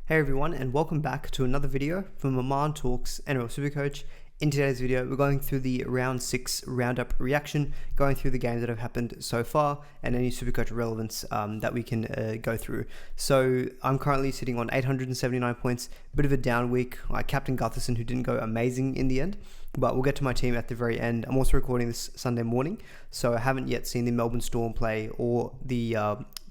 Hey everyone, and welcome back to another video from Aman Talks NRL SuperCoach. In today's video, we're going through the Round 6 Roundup reaction, going through the games that have happened so far, and any SuperCoach relevance that we can go through. So I'm currently sitting on 879 points, bit of a down week. I captain Gutherson, who didn't go amazing in the end, but we'll get to my team at the very end. I'm also recording this Sunday morning, so I haven't yet seen the Melbourne Storm play or the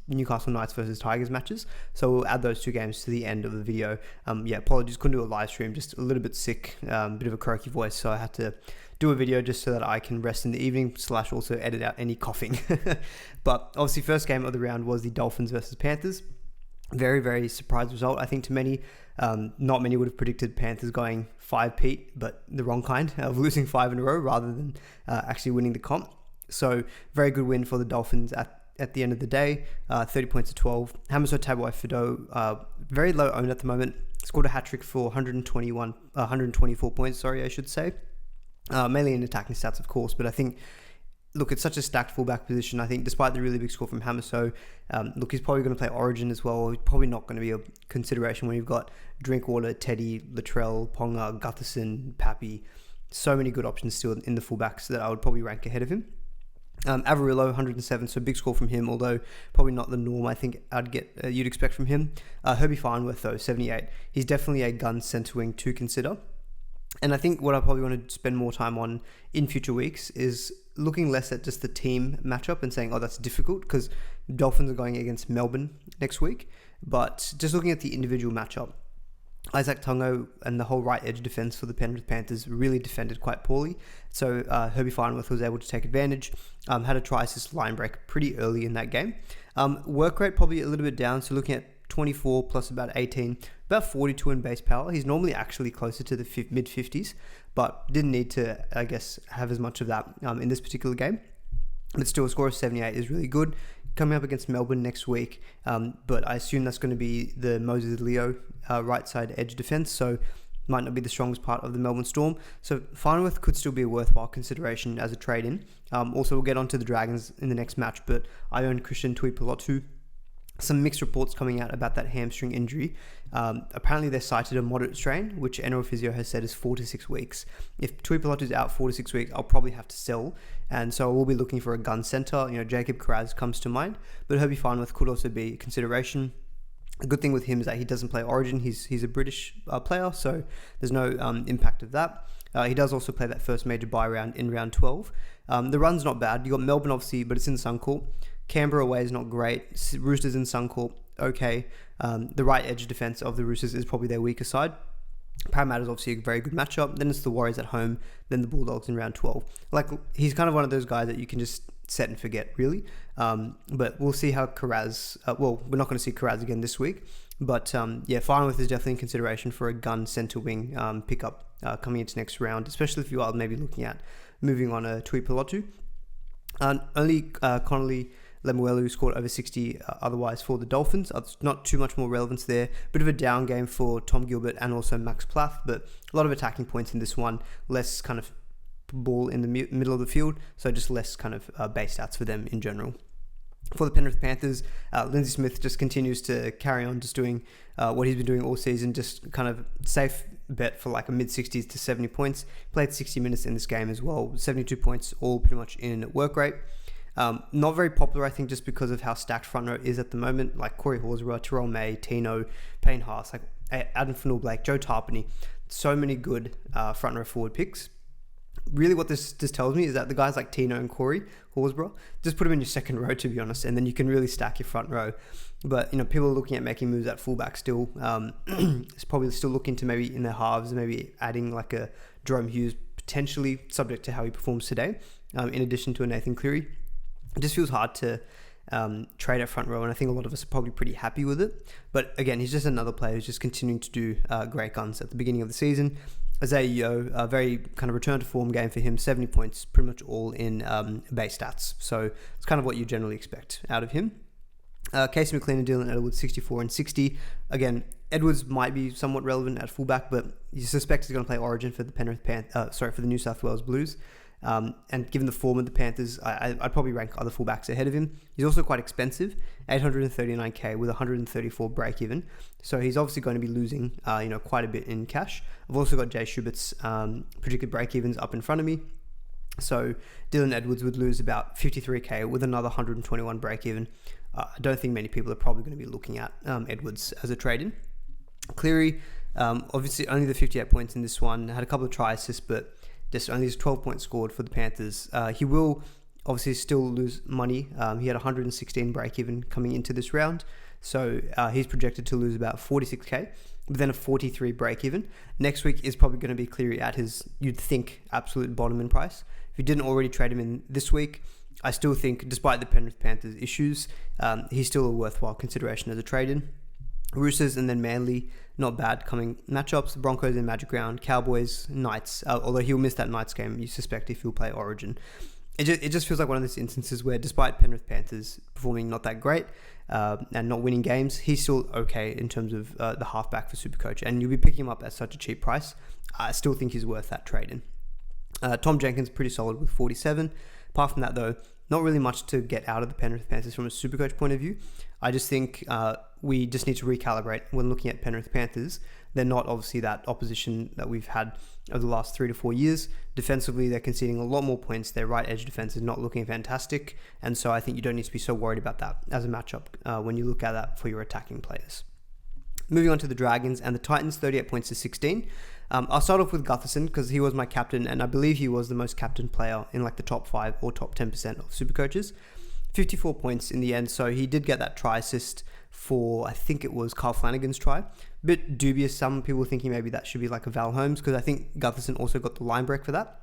Newcastle Knights versus Tigers matches, so we'll add those two games to the end of the video. Apologies, couldn't do a live stream, just a little bit sick, bit of a croaky voice, so I had to do a video just so that I can rest in the evening / also edit out any coughing. But obviously, first game of the round was the Dolphins versus Panthers. Very, very surprise result, I think, to many. Not many would have predicted Panthers going 5-peat, but the wrong kind of losing 5 in a row rather than actually winning the comp. So very good win for the Dolphins at the end of the day, 30 points to 12. Hamiso Tabuai-Fidow, very low owned at the moment, scored a hat-trick for 124 points, I should say. Mainly in attacking stats, of course, but I think, look, it's such a stacked fullback position. I think despite the really big score from Hamiso, he's probably going to play Origin as well. He's probably not going to be a consideration when you've got Drinkwater, Teddy, Latrell, Ponga, Gutherson, Pappy. So many good options still in the fullbacks that I would probably rank ahead of him. Averillo, 107, so big score from him, although probably not the norm I think you'd expect from him. Herbie Farnworth, though, 78. He's definitely a gun centre wing to consider. And I think what I probably want to spend more time on in future weeks is looking less at just the team matchup and saying, oh, that's difficult, because Dolphins are going against Melbourne next week, but just looking at the individual matchup. Isaac Tungo and the whole right edge defense for the Penrith Panthers really defended quite poorly. So Herbie Farnworth was able to take advantage, had a try-assist line break pretty early in that game. Work rate probably a little bit down, so looking at 24 plus about 18, about 42 in base power. He's normally actually closer to the mid-50s, but didn't need to, I guess, have as much of that in this particular game. But still, a score of 78 is really good. Coming up against Melbourne next week, but I assume that's going to be the Moses Leo right side edge defense, so might not be the strongest part of the Melbourne Storm. So Farnworth could still be a worthwhile consideration as a trade-in. Also, we'll get onto the Dragons in the next match, but I own Christian Tuipulotu. Some mixed reports coming out about that hamstring injury. Apparently, they cited a moderate strain, which NRL Physio has said is 4 to 6 weeks. If Tuipulotu is out 4 to 6 weeks, I'll probably have to sell, and so we'll be looking for a gun centre. Jacob Kiraz comes to mind, but Herbie Farnworth could also be a consideration. A good thing with him is that he doesn't play Origin. He's a British player, so there's no impact of that. He does also play that first major bye round in round 12. The run's not bad. You got Melbourne, obviously, but it's in Suncorp. Canberra away is not great. Roosters in Suncorp, okay. The right edge defense of the Roosters is probably their weaker side. Parramatta's obviously a very good matchup. Then it's the Warriors at home, then the Bulldogs in round 12. He's kind of one of those guys that you can just set and forget, really. But we'll see how Kiraz... we're not going to see Kiraz again this week. But Farnworth is definitely in consideration for a gun centre wing pickup coming into next round, especially if you are maybe looking at moving on a Tuipulotu. Only Connolly Lemuelu scored over 60 otherwise for the Dolphins. Not too much more relevance there. Bit of a down game for Tom Gilbert and also Max Plath, but a lot of attacking points in this one. Less kind of ball in the middle of the field, so just less kind of base stats for them in general. For the Penrith Panthers, Lindsay Smith just continues to carry on just doing what he's been doing all season, just kind of safe bet for like a mid-60s to 70 points. Played 60 minutes in this game as well, 72 points, all pretty much in work rate. Not very popular, I think, just because of how stacked front row is at the moment, like Corey Horsburgh, Terrell May, Tino, Payne Haas, like Adam Fanul-Blake, Joe Tarpany. So many good front row forward picks. Really what this just tells me is that the guys like Tino and Corey Horsburgh, just put them in your second row, to be honest, and then you can really stack your front row. But, people are looking at making moves at fullback still. It's probably still looking to maybe in their halves, maybe adding like a Jerome Hughes, potentially subject to how he performs today, in addition to a Nathan Cleary. It just feels hard to trade at front row, and I think a lot of us are probably pretty happy with it. But again, he's just another player who's just continuing to do great guns at the beginning of the season. Isaiah Yeo, a very kind of return to form game for him, 70 points, pretty much all in base stats. So it's kind of what you generally expect out of him. Casey McLean and Dylan Edwards, 64 and 60. Again, Edwards might be somewhat relevant at fullback, but you suspect he's going to play Origin for the for the New South Wales Blues. And given the form of the Panthers, I'd probably rank other fullbacks ahead of him. He's also quite expensive, 839k with 134 break even. So he's obviously going to be losing, quite a bit in cash. I've also got Jay Schubert's predicted break evens up in front of me. So Dylan Edwards would lose about 53k with another 121 break even. I don't think many people are probably going to be looking at Edwards as a trade-in. Cleary, obviously only the 58 points in this one, had a couple of try assists, but just only his 12 points scored for the Panthers. He will obviously still lose money. He had 116 break even coming into this round. So he's projected to lose about 46k, but then a 43 break even. Next week is probably going to be Cleary at his, you'd think, absolute bottom in price. If you didn't already trade him in this week, I still think, despite the Penrith Panthers issues, he's still a worthwhile consideration as a trade-in. Roosters and then Manly, not bad coming matchups. Broncos in Magic Round, Cowboys, Knights. Although he'll miss that Knights game, you suspect, if he'll play Origin. It just feels like one of those instances where, despite Penrith Panthers performing not that great and not winning games, he's still okay in terms of the halfback for SuperCoach, and you'll be picking him up at such a cheap price. I still think he's worth that trade-in. Tom Jenkins, pretty solid with 47. Apart from that, though, not really much to get out of the Penrith Panthers from a SuperCoach point of view. I just think we just need to recalibrate when looking at Penrith Panthers. They're not obviously that opposition that we've had over the last 3 to 4 years. Defensively, they're conceding a lot more points. Their right edge defense is not looking fantastic. And so I think you don't need to be so worried about that as a matchup when you look at that for your attacking players. Moving on to the Dragons and the Titans, 38 points to 16. I'll start off with Gutherson because he was my captain, and I believe he was the most captain player in like the top 5 or top 10% of SuperCoaches. 54 points in the end, so he did get that try assist for, I think it was Carl Flanagan's try. Bit dubious, some people thinking maybe that should be like a Val Holmes, because I think Gutherson also got the line break for that.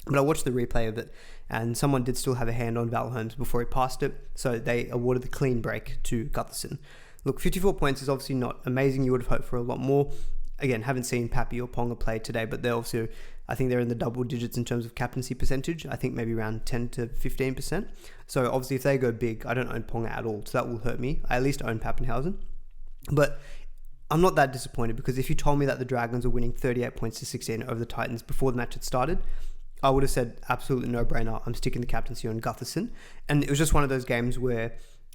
But I watched the replay of it, and someone did still have a hand on Val Holmes before he passed it, so they awarded the clean break to Gutherson. Look, 54 points is obviously not amazing. You would have hoped for a lot more. Again, haven't seen Pappy or Ponga play today, but they're also, I think they're in the double digits in terms of captaincy percentage. I think maybe around 10 to 15%. So obviously if they go big, I don't own Ponga at all, so that will hurt me. I at least own Pappenhausen. But I'm not that disappointed, because if you told me that the Dragons were winning 38 points to 16 over the Titans before the match had started, I would have said absolutely no-brainer. I'm sticking the captaincy on Gutherson. And it was just one of those games where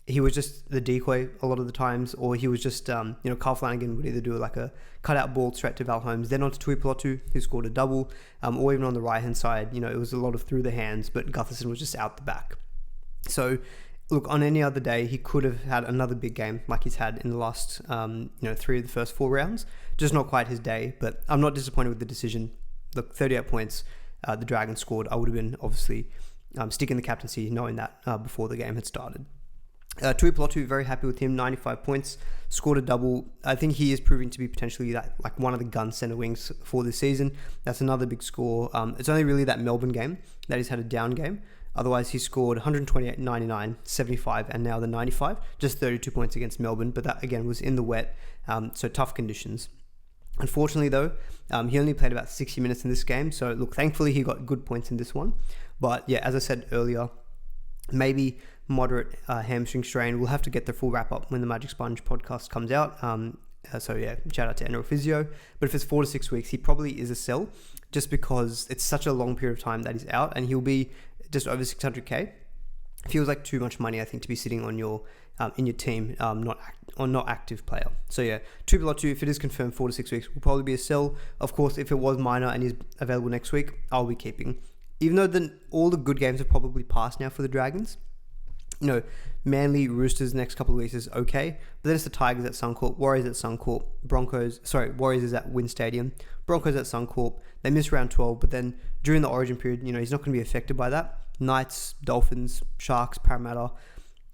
he was just the decoy a lot of the times, or he was just, Carl Flanagan would either do like a cutout ball straight to Val Holmes, then onto Tuipulotu, who scored a double, or even on the right-hand side, it was a lot of through the hands, but Gutherson was just out the back. So, look, on any other day, he could have had another big game like he's had in the last, 3 of the first 4 rounds. Just not quite his day, but I'm not disappointed with the decision. Look, 38 points, the Dragons scored. I would have been, obviously, sticking the captaincy, knowing that before the game had started. Tuipulotu, very happy with him, 95 points, scored a double. I think he is proving to be potentially like one of the gun centre wings for this season. That's another big score. It's only really that Melbourne game that he's had a down game. Otherwise, he scored 128, 99, 75, and now the 95. Just 32 points against Melbourne, but that, again, was in the wet, so tough conditions. Unfortunately, though, he only played about 60 minutes in this game. So, look, thankfully, he got good points in this one. But, yeah, as I said earlier, maybe moderate hamstring strain. We'll have to get the full wrap-up when the Magic Sponge podcast comes out. So, yeah, shout out to NRL Physio. But if it's 4 to 6 weeks, he probably is a sell, just because it's such a long period of time that he's out, and he'll be just over 600k. Feels like too much money, I think, to be sitting on your in your team, not active player. So yeah, Tuipulotu, if it is confirmed 4 to 6 weeks, will probably be a sell. Of course, if it was minor and is available next week, I'll be keeping. Even though all the good games have probably passed now for the Dragons. Manly, Roosters next couple of weeks is okay, but then it's the Tigers at Suncorp, Warriors at Suncorp, Warriors is at Wynn Stadium, Broncos at Suncorp. They miss round 12, but then during the Origin period, he's not going to be affected by that. Knights, Dolphins, Sharks, Parramatta.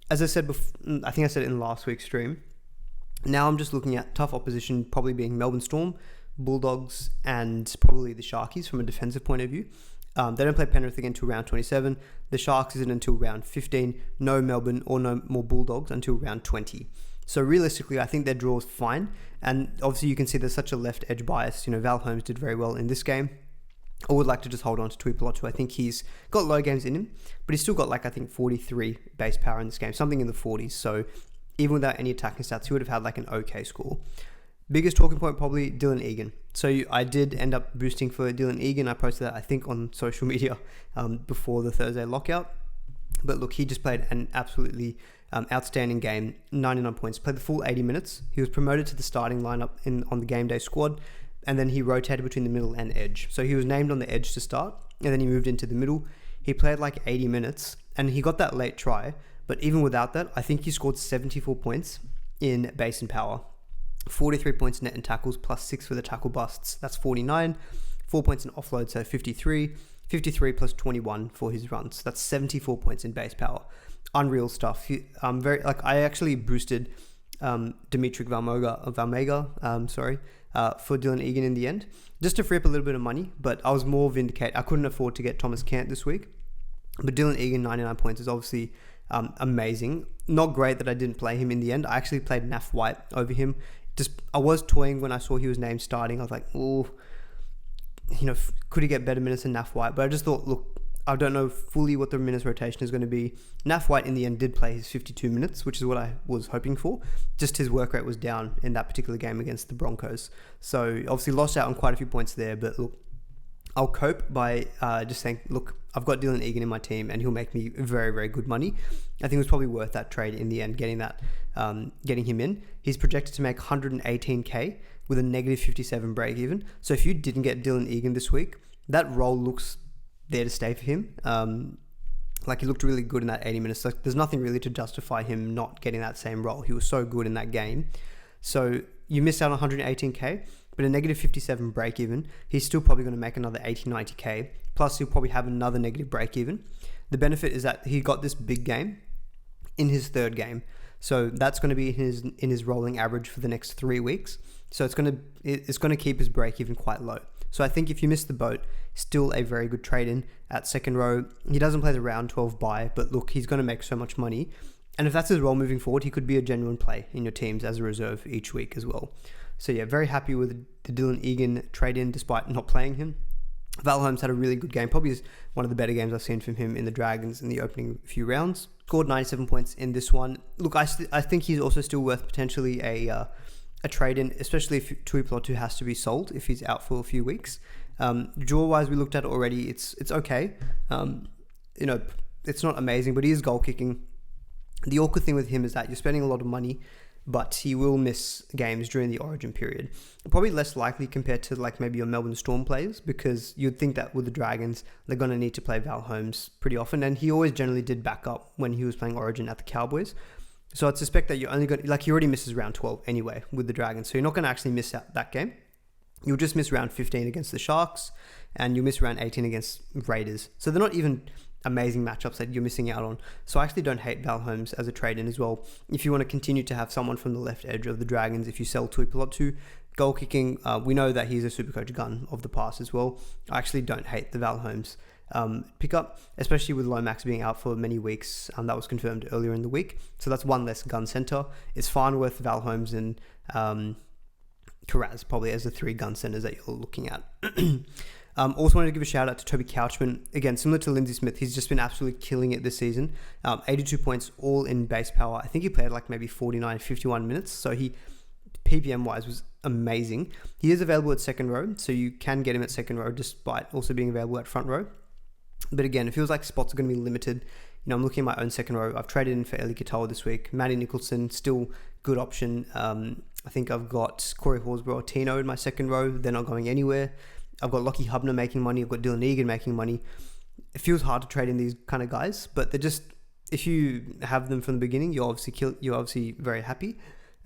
As I said before, I think I said it in last week's stream. Now I'm just looking at tough opposition, probably being Melbourne Storm, Bulldogs, and probably the Sharkies from a defensive point of view. They don't play Penrith again until round 27. The Sharks isn't until round 15. No Melbourne or no more Bulldogs until round 20. So realistically, I think their draw is fine. And obviously you can see there's such a left edge bias. Val Holmes did very well in this game. I would like to just hold on to Tuipulotu. I think he's got low games in him, but he's still got 43 base power in this game, something in the 40s. So even without any attacking stats, he would have had an okay score. Biggest talking point, probably Dylan Egan. So I did end up boosting for Dylan Egan. I posted that, I think, on social media before the Thursday lockout. But look, he just played an absolutely outstanding game, 99 points, played the full 80 minutes. He was promoted to the starting lineup on the game day squad, and then he rotated between the middle and edge. So he was named on the edge to start, and then he moved into the middle. He played like 80 minutes, and he got that late try. But even without that, I think he scored 74 points in base and power. 43 points net in tackles, plus 6 for the tackle busts. That's 49. 4 points in offload, so 53. 53 plus 21 for his runs. That's 74 points in base power. Unreal stuff. I actually boosted Dimitri Valmega, for Dylan Egan in the end, just to free up a little bit of money. But I was more vindicated. I couldn't afford to get Thomas Cant this week. But Dylan Egan, 99 points, is obviously amazing. Not great that I didn't play him in the end. I actually played Naf White over him. I was toying when I saw he was named starting. I was like, oh, could he get better minutes than Naf White? But I just thought, look, I don't know fully what the minutes rotation is going to be. Naf White in the end did play his 52 minutes, which is what I was hoping for. Just his work rate was down in that particular game against the Broncos. So obviously lost out on quite a few points there. But look, I'll cope by just saying, look, I've got Dylan Egan in my team and he'll make me very, very good money. I think it was probably worth that trade in the end, getting him in. He's projected to make 118k with a negative 57 break even. So if you didn't get Dylan Egan this week, that role looks there to stay for him. He looked really good in that 80 minutes. Like, there's nothing really to justify him not getting that same role. He was so good in that game. So you missed out on 118k, but a negative 57 break even. He's still probably going to make another 80, 90k. Plus he'll probably have another negative break even. The benefit is that he got this big game in his third game. So that's going to be in his rolling average for the next 3 weeks. So it's going to keep his break even quite low. So I think if you miss the boat, still a very good trade in at second row. He doesn't play the round 12 bye, but look, he's going to make so much money. And if that's his role moving forward, he could be a genuine play in your teams as a reserve each week as well. So yeah, very happy with the Dylan Egan trade in despite not playing him. Val Holmes had a really good game, probably is one of the better games I've seen from him in the Dragons in the opening few rounds. Scored 97 points in this one. Look, I think he's also still worth potentially a trade in, especially if Tuipulotu has to be sold if he's out for a few weeks. Draw wise, we looked at it already. It's okay. It's not amazing, but he is goal kicking. The awkward thing with him is that you're spending a lot of money, but he will miss games during the origin period. Probably less likely compared to like maybe your Melbourne Storm players, because you'd think that with the Dragons, they're going to need to play Val Holmes pretty often. And he always generally did back up when he was playing origin at the Cowboys. So I'd suspect that you're only going to, he already misses round 12 anyway with the Dragons. So you're not going to actually miss out that game. You'll just miss round 15 against the Sharks, and you'll miss round 18 against Raiders. So they're not even amazing matchups that you're missing out on. So I actually don't hate Val Holmes as a trade-in as well. If you want to continue to have someone from the left edge of the Dragons, if you sell Tuipulotu, goal kicking, we know that he's a SuperCoach gun of the past as well. I actually don't hate the Val Holmes pickup, especially with Lomax being out for many weeks. That was confirmed earlier in the week. So that's one less gun center. It's Farnworth, Val Holmes, and Karaz probably as the 3 gun centers that you're looking at. Also wanted to give a shout out to Toby Couchman. Again, similar to Lindsay Smith, he's just been absolutely killing it this season. 82 points all in base power. I think he played like maybe 49, 51 minutes. So he, PPM wise, was amazing. He is available at second row, so you can get him at second row despite also being available at front row. But again, it feels like spots are going to be limited. I'm looking at my own second row. I've traded in for Eli Katoa this week. Matty Nicholson, still good option. I think I've got Corey Horsburgh or Tino in my second row. They're not going anywhere. I've got Lockie Hubner making money. I've got Dylan Egan making money. It feels hard to trade in these kind of guys, but they're just, if you have them from the beginning, you're obviously very happy.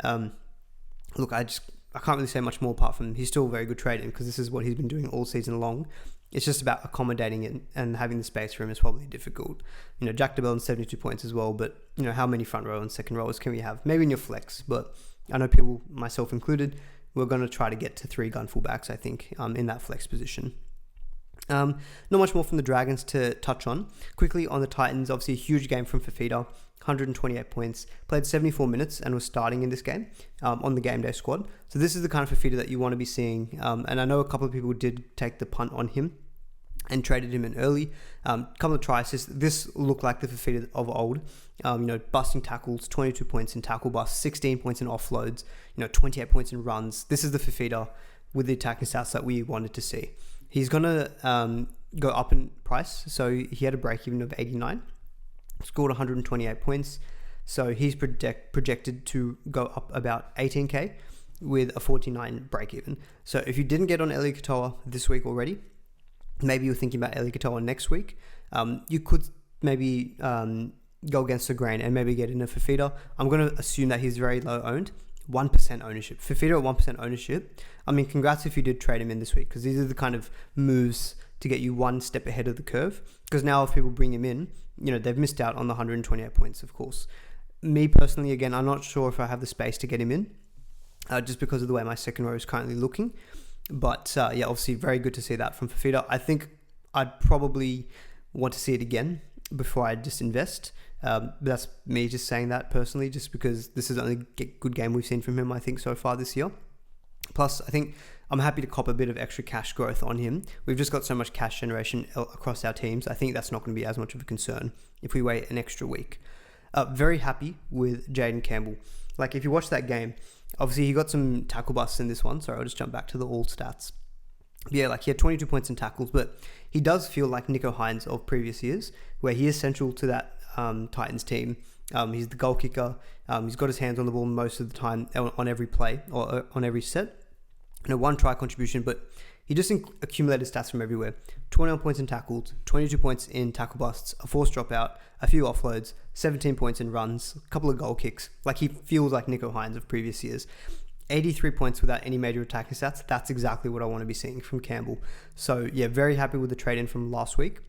Look, I can't really say much more apart from he's still a very good trade-in, because this is what he's been doing all season long. It's just about accommodating it, and having the space for him is probably difficult. Jack DeBell on 72 points as well, but how many front row and second rowers can we have? Maybe in your flex, but I know people, myself included, we're going to try to get to 3 gun fullbacks, I think, in that flex position. Not much more from the Dragons to touch on. Quickly on the Titans, obviously a huge game from Fafita, 128 points, played 74 minutes and was starting in this game on the game day squad. So this is the kind of Fafita that you want to be seeing. And I know a couple of people did take the punt on him. and traded him in early. Couple of try assists. This looked like the Fafita of old. Busting tackles, 22 points in tackle busts, 16 points in offloads, 28 points in runs. This is the Fafita with the attacking stats that we wanted to see. He's going to go up in price. So he had a break-even of 89, scored 128 points. So he's projected to go up about 18k with a 49 break-even. So if you didn't get on Eli Katoa this week already, maybe you're thinking about Eli Katoa next week, you could maybe go against the grain and maybe get in a Fafita. I'm going to assume that he's very low owned. 1% ownership. Fafita at 1% ownership. I mean, congrats if you did trade him in this week, because these are the kind of moves to get you one step ahead of the curve. Because now if people bring him in, they've missed out on the 128 points, of course. Me personally, again, I'm not sure if I have the space to get him in, just because of the way my second row is currently looking. But obviously very good to see that from Fafita. I think I'd probably want to see it again before I just invest. But that's me just saying that personally, just because this is the only good game we've seen from him, I think, so far this year. Plus, I think I'm happy to cop a bit of extra cash growth on him. We've just got so much cash generation across our teams. I think that's not going to be as much of a concern if we wait an extra week. Very happy with Jaden Campbell. Like, if you watch that game, obviously he got some tackle busts in this one. Sorry, I'll just jump back to the all stats. Yeah, like he had 22 points in tackles, but he does feel like Nico Hines of previous years, where he is central to that Titans team. He's the goal kicker. He's got his hands on the ball most of the time on every play or on every set. One try contribution, but he just accumulated stats from everywhere. 21 points in tackles, 22 points in tackle busts, a forced dropout, a few offloads, 17 points in runs, a couple of goal kicks. Like, he feels like Nico Hines of previous years. 83 points without any major attacking stats. That's exactly what I want to be seeing from Campbell. So yeah, very happy with the trade-in from last week.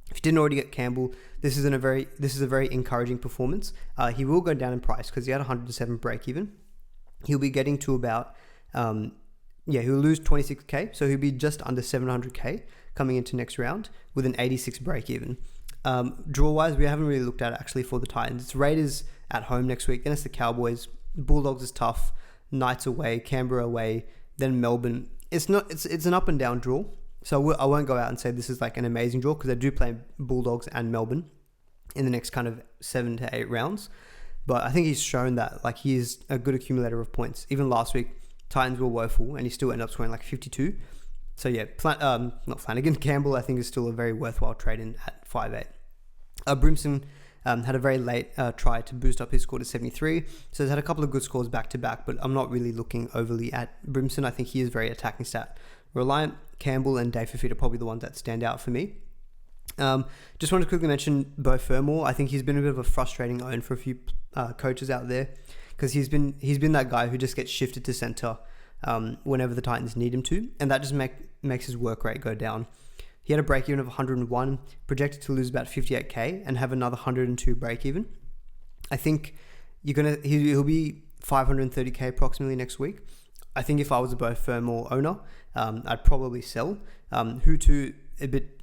If you didn't already get Campbell, this is a very encouraging performance. He will go down in price because he had 107 break even. He'll be getting to about he'll lose 26k, so he'll be just under 700k coming into next round with an 86 break even. Draw wise, we haven't really looked at it actually for the Titans. It's Raiders at home next week, then it's the Cowboys. Bulldogs is tough. Knights away, Canberra away, then Melbourne. It's an up and down draw. So I won't go out and say this is like an amazing draw, because they do play Bulldogs and Melbourne in the next kind of 7 to 8 rounds. But I think he's shown that like he is a good accumulator of points. Even last week, Titans were woeful and he still ended up scoring like 52. So yeah, not Flanagan, Campbell I think is still a very worthwhile trade in at 5'8". Brimson had a very late try to boost up his score to 73. So he's had a couple of good scores back to back, but I'm not really looking overly at Brimson. I think he is very attacking stat reliant. Campbell and Dave Fafita are probably the ones that stand out for me. Just wanted to quickly mention Beau Fermor. I think he's been a bit of a frustrating own for a few coaches out there, because he's been that guy who just gets shifted to center whenever the Titans need him to, and that just makes his work rate go down. He had a break even of 101, projected to lose about 58k and have another 102 break even. I think he'll be 530k approximately next week. I think if I was a Beau Fermor owner, I'd probably sell. Who to a bit,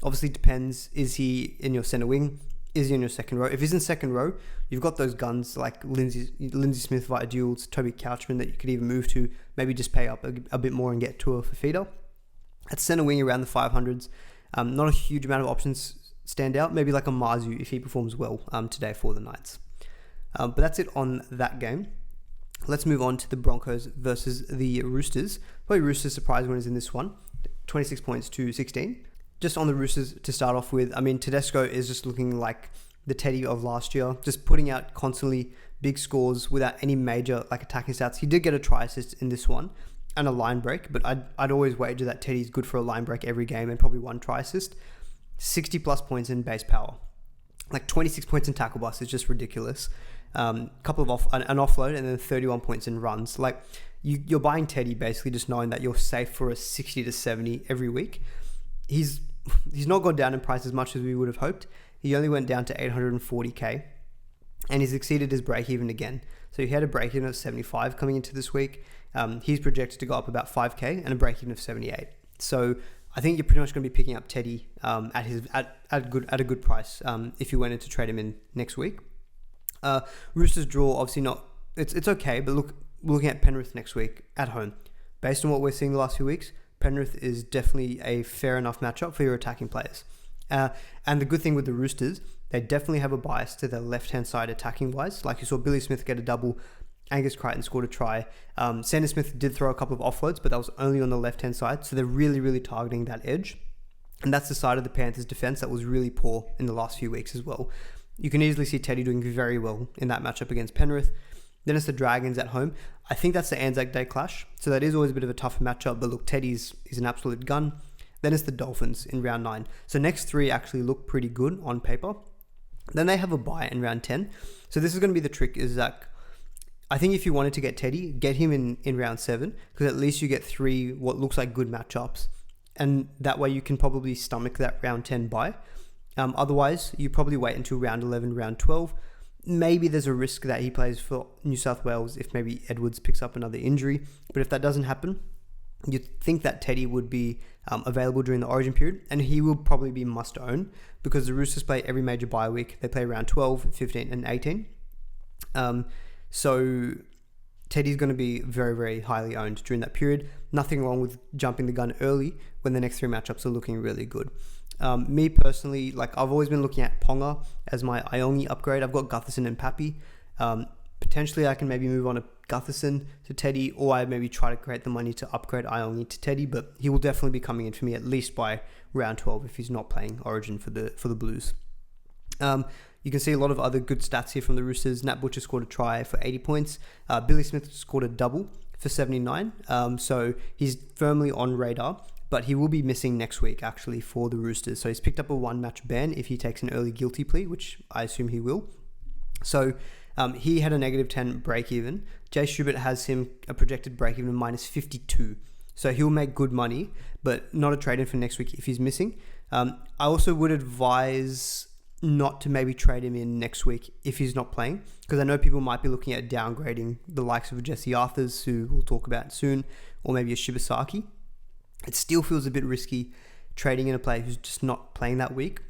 obviously depends. Is he in your center wing? Is he in your second row? If he's in second row, you've got those guns like Lindsay Smith via duels, Toby Couchman that you could even move to, maybe just pay up a bit more and get to a Fafita. At center wing around the 500s, not a huge amount of options stand out. Maybe like a Marzu if he performs well today for the Knights. But that's it on that game. Let's move on to the Broncos versus the Roosters. Probably Roosters surprise winners in this one, 26 points to 16. Just on the Roosters to start off with, I mean, Tedesco is just looking like the Teddy of last year, just putting out constantly big scores without any major like attacking stats. He did get a try assist in this one and a line break, but I'd always wager that Teddy's good for a line break every game and probably one try assist. 60 plus points in base power, like 26 points in tackle bust is just ridiculous. Couple of an offload and then 31 points in runs. Like you're buying Teddy basically just knowing that you're safe for a 60 to 70 every week. He's not gone down in price as much as we would have hoped. He only went down to 840k and he's exceeded his break even again. So he had a break even of 75 coming into this week. He's projected to go up about 5k and a break even of 78. So I think you're pretty much going to be picking up Teddy at a good price if you went in to trade him in next week. Roosters draw obviously not. It's okay, but we're looking at Penrith next week at home. based on what we're seeing the last few weeks, Penrith is definitely a fair enough matchup for your attacking players. And the good thing with the Roosters, they definitely have a bias to their left-hand side attacking-wise. Like you saw Billy Smith get a double, Angus Crichton scored a try. Sandon Smith did throw a couple of offloads, but that was only on the left-hand side. So they're really, really targeting that edge. And that's the side of the Panthers' defense that was really poor in the last few weeks as well. You can easily see Teddy doing very well in that matchup against Penrith. Then it's the Dragons at home. I think that's the Anzac Day clash. So that is always a bit of a tougher matchup. But look, Teddy's an absolute gun. Then it's the Dolphins in round 9. So next 3 actually look pretty good on paper. Then they have a bye in round 10. So this is going to be the trick, is that I think if you wanted to get Teddy, get him in round 7, because at least you get 3 what looks like good matchups. And that way you can probably stomach that round 10 bye. Otherwise, you probably wait until round 11, round 12. Maybe there's a risk that he plays for New South Wales if maybe Edwards picks up another injury. But if that doesn't happen, you'd think that Teddy would be available during the origin period, and he will probably be must own because the Roosters play every major bye week. They play around 12, 15 and 18. So Teddy's going to be very, very highly owned during that period. Nothing wrong with jumping the gun early when the next 3 matchups are looking really good. Me personally, like I've always been looking at Ponga as my Iongi upgrade. I've got Gutherson and Pappy. Potentially I can maybe move on to Gutherson to Teddy, or I maybe try to create the money to upgrade Iongi to Teddy, but he will definitely be coming in for me at least by round 12 if he's not playing Origin for the Blues. You can see a lot of other good stats here from the Roosters. Nat Butcher scored a try for 80 points. Billy Smith scored a double for 79. So he's firmly on radar, but he will be missing next week actually for the Roosters. So he's picked up a 1-match ban if he takes an early guilty plea, which I assume he will. So he had a negative 10 break even. Jay Schubert has him a projected break even of minus 52. So he'll make good money, but not a trade in for next week if he's missing. I also would advise not to maybe trade him in next week if he's not playing, because I know people might be looking at downgrading the likes of Jesse Arthurs, who we'll talk about soon, or maybe a Shibasaki. It still feels a bit risky trading in a player who's just not playing that week.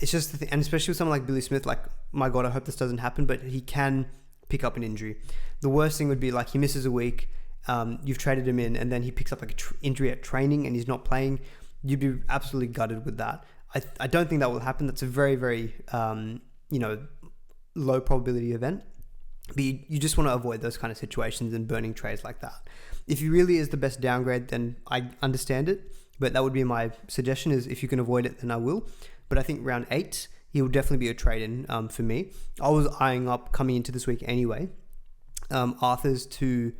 It's just the thing, and especially with someone like Billy Smith, like, my God, I hope this doesn't happen, but he can pick up an injury. The worst thing would be like he misses a week, you've traded him in, and then he picks up like an injury at training and he's not playing. You'd be absolutely gutted with that. I don't think that will happen. That's a very, very, low probability event. But you just want to avoid those kind of situations and burning trades like that. If he really is the best downgrade, then I understand it. But that would be my suggestion, is if you can avoid it, then I will. But I think round 8, he will definitely be a trade-in for me. I was eyeing up coming into this week anyway. Arthurs to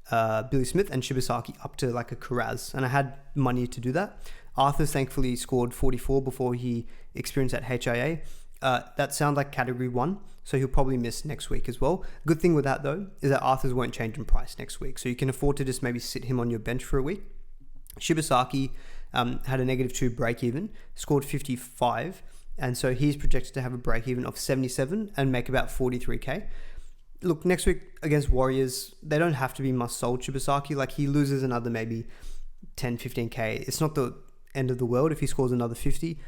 Billy Smith and Shibasaki up to like a Karaz. And I had money to do that. Arthurs thankfully scored 44 before he experienced that HIA. That sounds like category 1, so he'll probably miss next week as well. Good thing with that though is that Arthurs won't change in price next week, so you can afford to just maybe sit him on your bench for a week. Shibasaki had a negative 2 break even, scored 55, and so he's projected to have a break even of 77 and make about 43k. Look, next week against Warriors, they don't have to be must-sold Shibasaki. Like, he loses another maybe 10, 15k. It's not the end of the world if he scores another 50.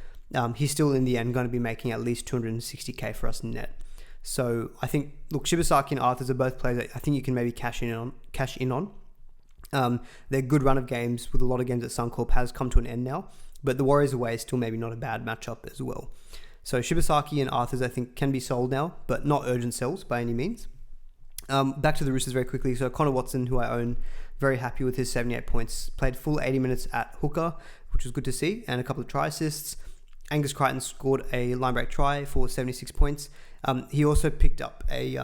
He's still in the end going to be making at least 260k for us net. So I think, look, Shibasaki and Arthurs are both players that I think you can maybe cash in on. Their good run of games with a lot of games at Suncorp has come to an end now, but the Warriors away is still maybe not a bad matchup as well. So Shibasaki and Arthurs I think can be sold now, but not urgent sells by any means. Back to the Roosters very quickly. So Connor Watson, who I own, very happy with his 78 points. Played full 80 minutes at hooker, which was good to see, and a couple of try assists. Angus Crichton scored a line break try for 76 points. He also picked up a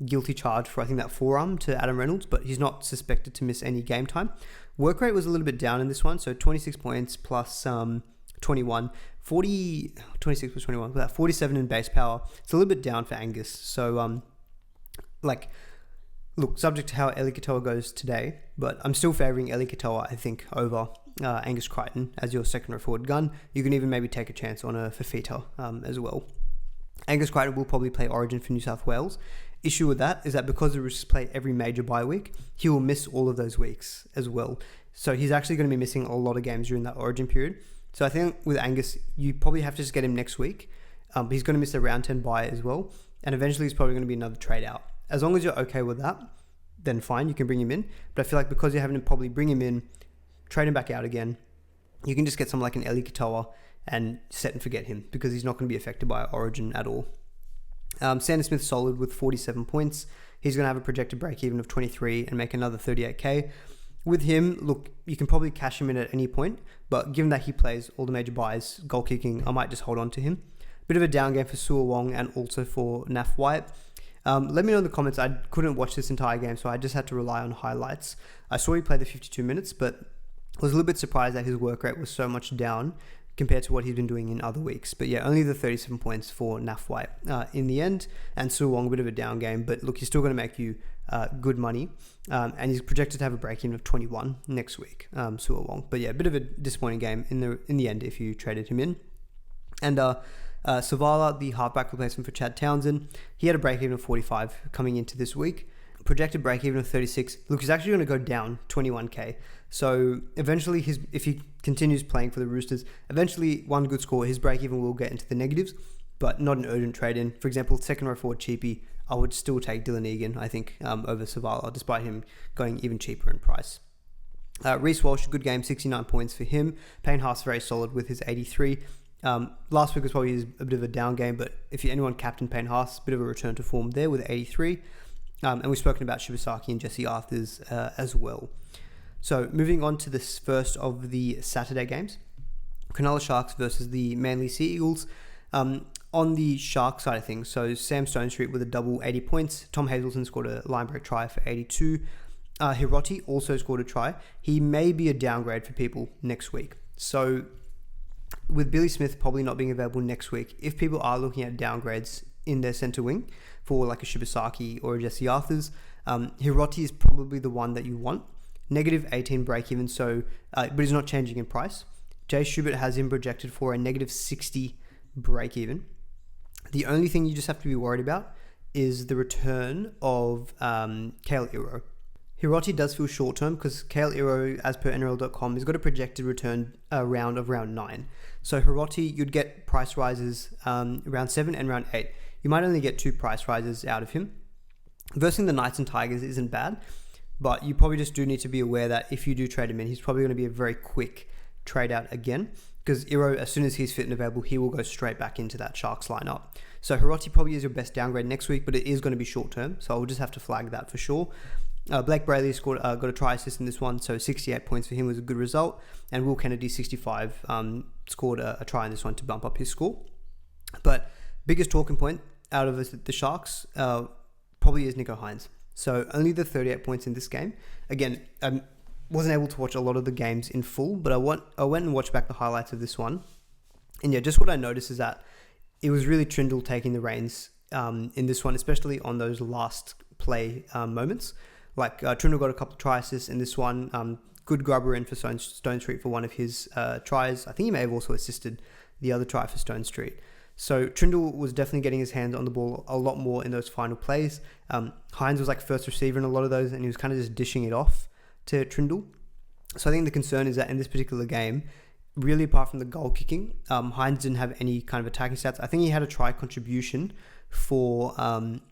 guilty charge for, I think, that forearm to Adam Reynolds, but he's not suspected to miss any game time. Work rate was a little bit down in this one, so 26 points plus 21, 26 plus 21, about 47 in base power. It's a little bit down for Angus. So, look, subject to how Eli Katoa goes today, but I'm still favouring Eli Katoa, I think, over Angus Crichton as your second row forward gun. You can even maybe take a chance on a Fafita as well. Angus Crichton will probably play Origin for New South Wales. Issue with that is that because the Roosters play every major bye week, he will miss all of those weeks as well. So he's actually going to be missing a lot of games during that Origin period. So I think with Angus, you probably have to just get him next week. But he's going to miss the round 10 bye as well. And eventually he's probably going to be another trade out. As long as you're okay with that, then fine, you can bring him in. But I feel like because you're having to probably bring him in, trade him back out again, you can just get someone like an Eli Katoa and set and forget him because he's not going to be affected by Origin at all. Sanders Smith solid with 47 points. He's going to have a projected break even of 23 and make another 38k. With him, look, you can probably cash him in at any point, but given that he plays all the major buys, goal kicking, I might just hold on to him. Bit of a down game for Su'a Wong and also for Naf White. Let me know in the comments. I couldn't watch this entire game, so I just had to rely on highlights. I saw he played the 52 minutes, but was a little bit surprised that his work rate was so much down compared to what he's been doing in other weeks. But yeah, only the 37 points for Naf White in the end. And Su'a Wong, a bit of a down game, but look, he's still going to make you good money. And he's projected to have a break-even of 21 next week, Su'a Wong. But yeah, a bit of a disappointing game in the end if you traded him in. And Savala, the halfback replacement for Chad Townsend, he had a break-even of 45 coming into this week. Projected break-even of 36. Look, he's actually going to go down 21k. So eventually, if he continues playing for the Roosters, eventually one good score, his break-even will get into the negatives, but not an urgent trade-in. For example, second row forward cheapie, I would still take Dylan Egan, I think, over Savala, despite him going even cheaper in price. Reece Walsh, good game, 69 points for him. Payne Haas, very solid with his 83. Last week was probably a bit of a down game, but if anyone captain Payne Haas, bit of a return to form there with 83. And we've spoken about Shibasaki and Jesse Arthurs as well. So moving on to this first of the Saturday games, Cronulla Sharks versus the Manly Sea Eagles. On the Shark side of things, so Sam Stone Street with a double 80 points. Tom Hazelton scored a line break try for 82. Hiroti also scored a try. He may be a downgrade for people next week. So with Billy Smith probably not being available next week, if people are looking at downgrades in their centre wing for like a Shibasaki or a Jesse Arthurs, Hiroti is probably the one that you want. Negative 18 break even, so but he's not changing in price. Jay Schubert has him projected for a negative 60 break even. The only thing you just have to be worried about is the return of Kale Iro. Hiroti does feel short term because Kale Iro, as per NRL.com, has got a projected return round of round 9. So Hiroti, you'd get price rises round 7 and round 8. You might only get 2 price rises out of him. Versing the Knights and Tigers isn't bad, but you probably just do need to be aware that if you do trade him in, he's probably going to be a very quick trade out again, because Iro, as soon as he's fit and available, he will go straight back into that Sharks lineup. So Hiroti probably is your best downgrade next week, but it is going to be short term, so I'll just have to flag that for sure. Blake Brayley got a try assist in this one, so 68 points for him was a good result, and Will Kennedy, 65, scored a try in this one to bump up his score. But biggest talking point out of the Sharks probably is Nicho Hynes. So only the 38 points in this game. Again, I wasn't able to watch a lot of the games in full, but I went and watched back the highlights of this one. And yeah, just what I noticed is that it was really Trindle taking the reins in this one, especially on those last play moments. Like Trindle got a couple of try assists in this one. Good grubber in for Stone Street for one of his tries. I think he may have also assisted the other try for Stone Street. So Trindle was definitely getting his hands on the ball a lot more in those final plays. Hynes was like first receiver in a lot of those, and he was kind of just dishing it off to Trindle. So I think the concern is that in this particular game, really apart from the goal kicking, Hynes didn't have any kind of attacking stats. I think he had a try contribution for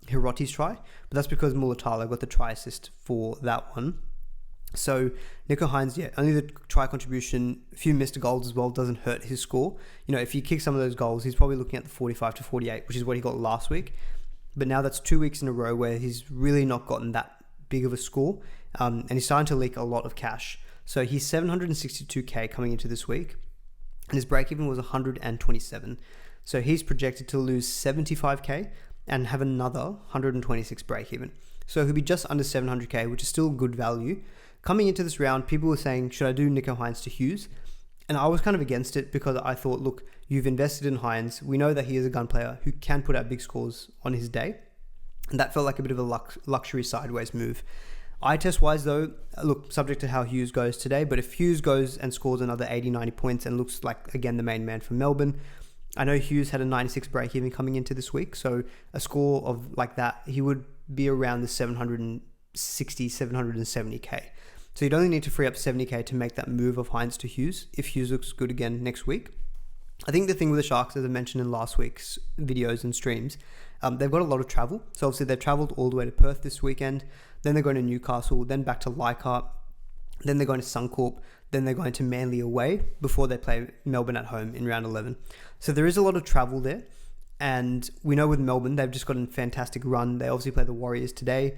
Hiroti's try, but that's because Mulatalo got the try assist for that one. So Nicho Hynes, yeah, only the try contribution, a few missed goals as well, doesn't hurt his score. You know, if he kicks some of those goals, he's probably looking at the 45 to 48, which is what he got last week. But now that's 2 weeks in a row where he's really not gotten that big of a score, and he's starting to leak a lot of cash. So he's 762k coming into this week, and his break-even was 127. So he's projected to lose 75k and have another 126 break-even. So he'll be just under 700k, which is still good value. Coming into this round, people were saying, should I do Nicho Hynes to Hughes? And I was kind of against it because I thought, look, you've invested in Hynes. We know that he is a gun player who can put out big scores on his day. And that felt like a bit of a luxury sideways move. Eye test wise though, look, subject to how Hughes goes today, but if Hughes goes and scores another 80, 90 points and looks like, again, the main man for Melbourne, I know Hughes had a 96 break even coming into this week. So a score of like that, he would be around the 760, 770k. So you'd only need to free up 70k to make that move of Hynes to Hughes if Hughes looks good again next week. I think the thing with the Sharks, as I mentioned in last week's videos and streams, they've got a lot of travel. So obviously they've travelled all the way to Perth this weekend. then they're going to Newcastle, then back to Leichhardt, then they're going to Suncorp, then they're going to Manly away before they play Melbourne at home in round 11. So there is a lot of travel there. And we know with Melbourne, they've just got a fantastic run. They obviously play the Warriors today.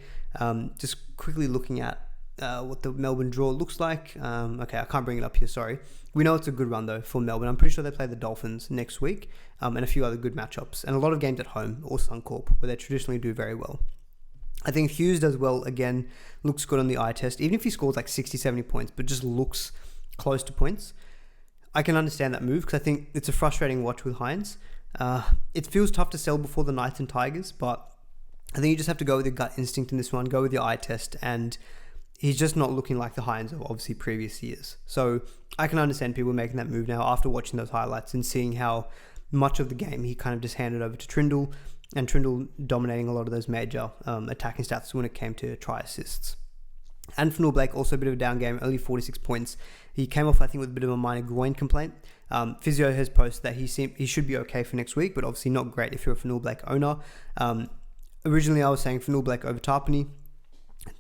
Just quickly looking at what the Melbourne draw looks like. Okay, I can't bring it up here, sorry. We know it's a good run, though, for Melbourne. I'm pretty sure they play the Dolphins next week and a few other good matchups. And a lot of games at home or Suncorp, where they traditionally do very well. I think if Hughes does well, again, looks good on the eye test. Even if he scores like 60, 70 points, but just looks close to points, I can understand that move because I think it's a frustrating watch with Hines. It feels tough to sell before the Knights and Tigers, but I think you just have to go with your gut instinct in this one, go with your eye test, and he's just not looking like the Hines of obviously previous years. So I can understand people making that move now after watching those highlights and seeing how much of the game he kind of just handed over to Trindle, and Trindle dominating a lot of those major attacking stats when it came to try assists. And Fanua Blake, also a bit of a down game, only 46 points. He came off, I think, with a bit of a minor groin complaint. Physio has posted that he should be okay for next week, but obviously not great if you're a Fanua Blake owner. Originally, I was saying Fanua Blake over Tarpany.